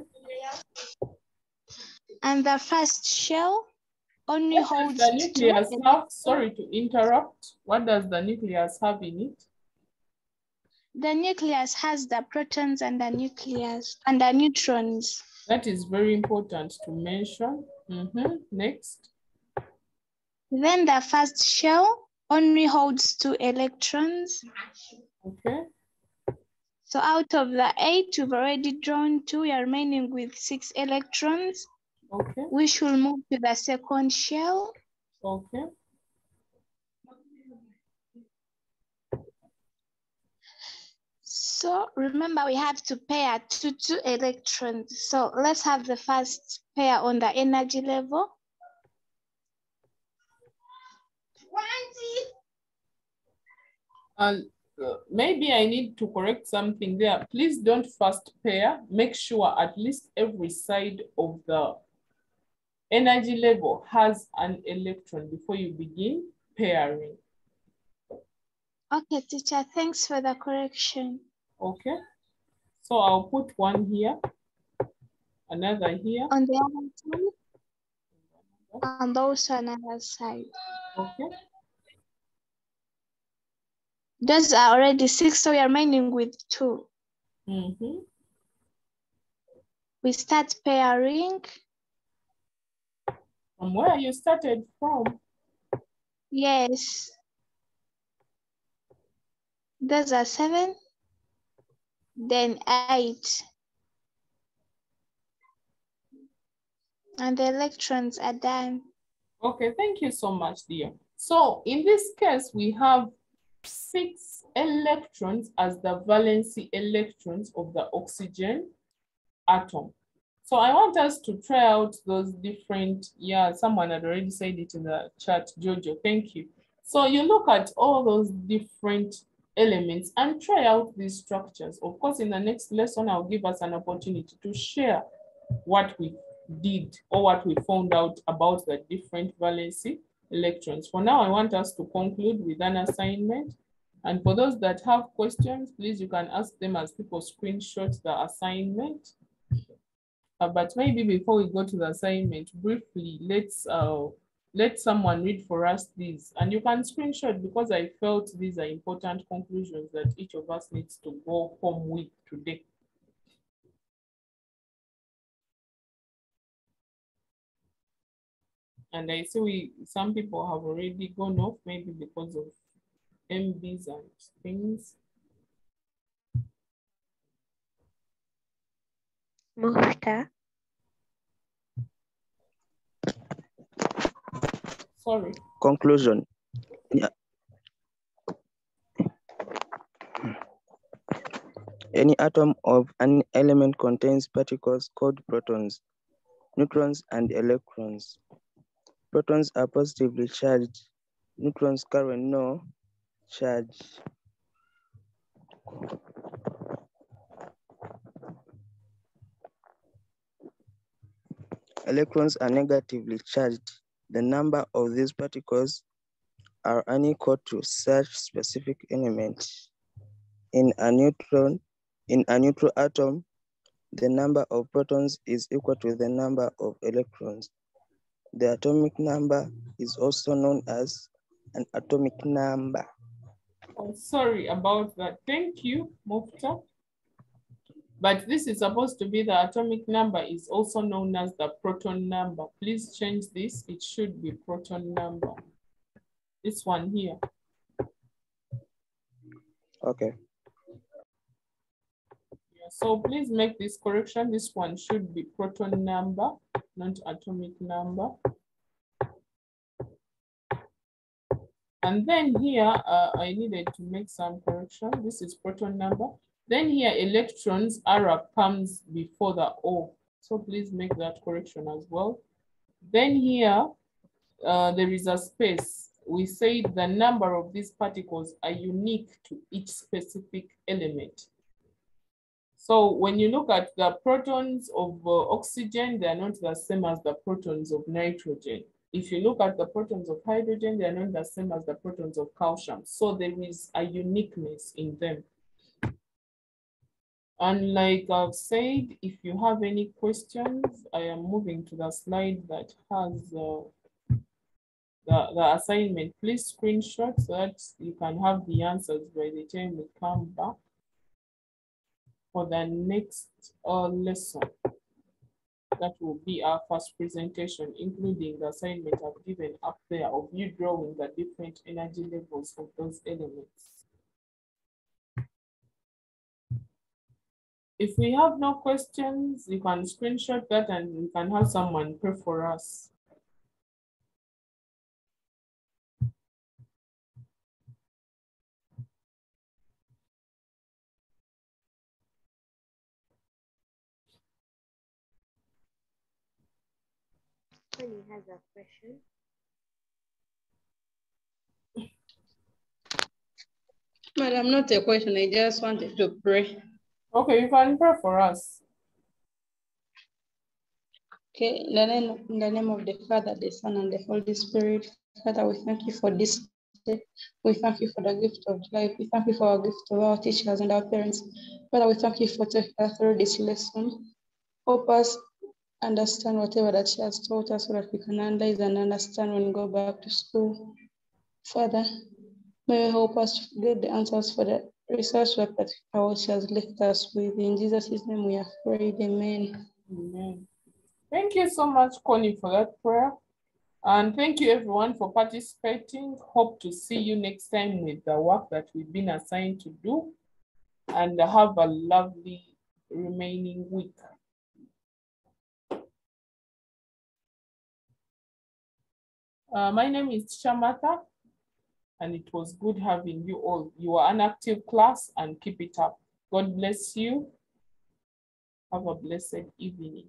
And the first shell only holds the nucleus have, sorry to interrupt, what does the nucleus have in it? The nucleus has the protons and the nucleus and the neutrons. That is very important to mention. Next. Then the first shell only holds 2 electrons. Okay. So out of the 8, we've already drawn 2. We are remaining with 6 electrons. Okay. We should move to the second shell. Okay. So remember, we have to pair 2 electrons. So let's have the first pair on the energy level. And maybe I need to correct something there. Please don't first pair. Make sure at least every side of the energy level has an electron before you begin pairing. Okay, teacher, thanks for the correction. Okay. So I'll put one here, another here. On the other side, and also another side. Okay. Those are already 6, so we are remaining with 2. We start pairing. From where you started from? Yes. Those are 7, then 8. And the electrons are done. Okay, thank you so much, dear. So in this case, we have 6 electrons as the valency electrons of the oxygen atom. So I want us to try out those different, someone had already said it in the chat, Jojo, thank you. So you look at all those different elements and try out these structures. Of course, in the next lesson, I'll give us an opportunity to share what we did or what we found out about the different valency electrons. For now, I want us to conclude with an assignment. And for those that have questions, please, you can ask them as people screenshot the assignment. But maybe before we go to the assignment, briefly, let someone read for us these. And you can screenshot because I felt these are important conclusions that each of us needs to go home with today. And I see some people have already gone off, maybe because of MBs and things. Mufta. Sorry. Conclusion. Yeah. Any atom of an element contains particles called protons, neutrons, and electrons. Protons are positively charged. Neutrons carry no charge. Electrons are negatively charged. The number of these particles are unequal to such specific element. In a neutral atom, the number of protons is equal to the number of electrons. The atomic number is also known as an atomic number. Oh, sorry about that. Thank you, Mufta. But this is supposed to be the atomic number is also known as the proton number. Please change this. It should be proton number. This one here. Okay. Yeah, so please make this correction. This one should be proton number, not atomic number. And then here, I needed to make some correction. This is proton number. Then here, electrons, R comes before the O. So please make that correction as well. Then here, there is a space. We say the number of these particles are unique to each specific element. So when you look at the protons of oxygen, they are not the same as the protons of nitrogen. If you look at the protons of hydrogen, they are not the same as the protons of calcium. So there is a uniqueness in them. And like I've said, if you have any questions, I am moving to the slide that has the assignment. Please screenshot so that you can have the answers by the time we come back for the next lesson. That will be our first presentation, including the assignment I've given up there of you drawing the different energy levels of those elements. If we have no questions, you can screenshot that and we can have someone pray for us. Connie has a question. Madam, not a question. I just wanted to pray. Okay, you can pray for us. Okay, in the name of the Father, the Son, and the Holy Spirit. Father, we thank you for this day. We thank you for the gift of life. We thank you for our gift of our teachers and our parents. Father, we thank you for taking us through this lesson. Help us understand whatever that she has taught us so that we can analyze and understand when we go back to school. Father, may you help us to get the answers for the research work that she has left us with. In Jesus' name we have prayed. Amen. Amen. Thank you so much, Connie, for that prayer. And thank you everyone for participating. Hope to see you next time with the work that we've been assigned to do. And have a lovely remaining week. My name is Shamata, and it was good having you all. You are an active class and keep it up. God bless you. Have a blessed evening.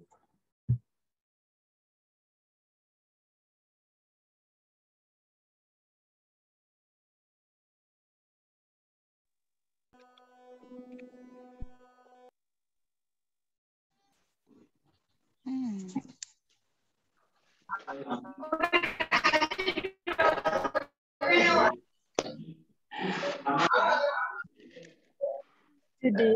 Today.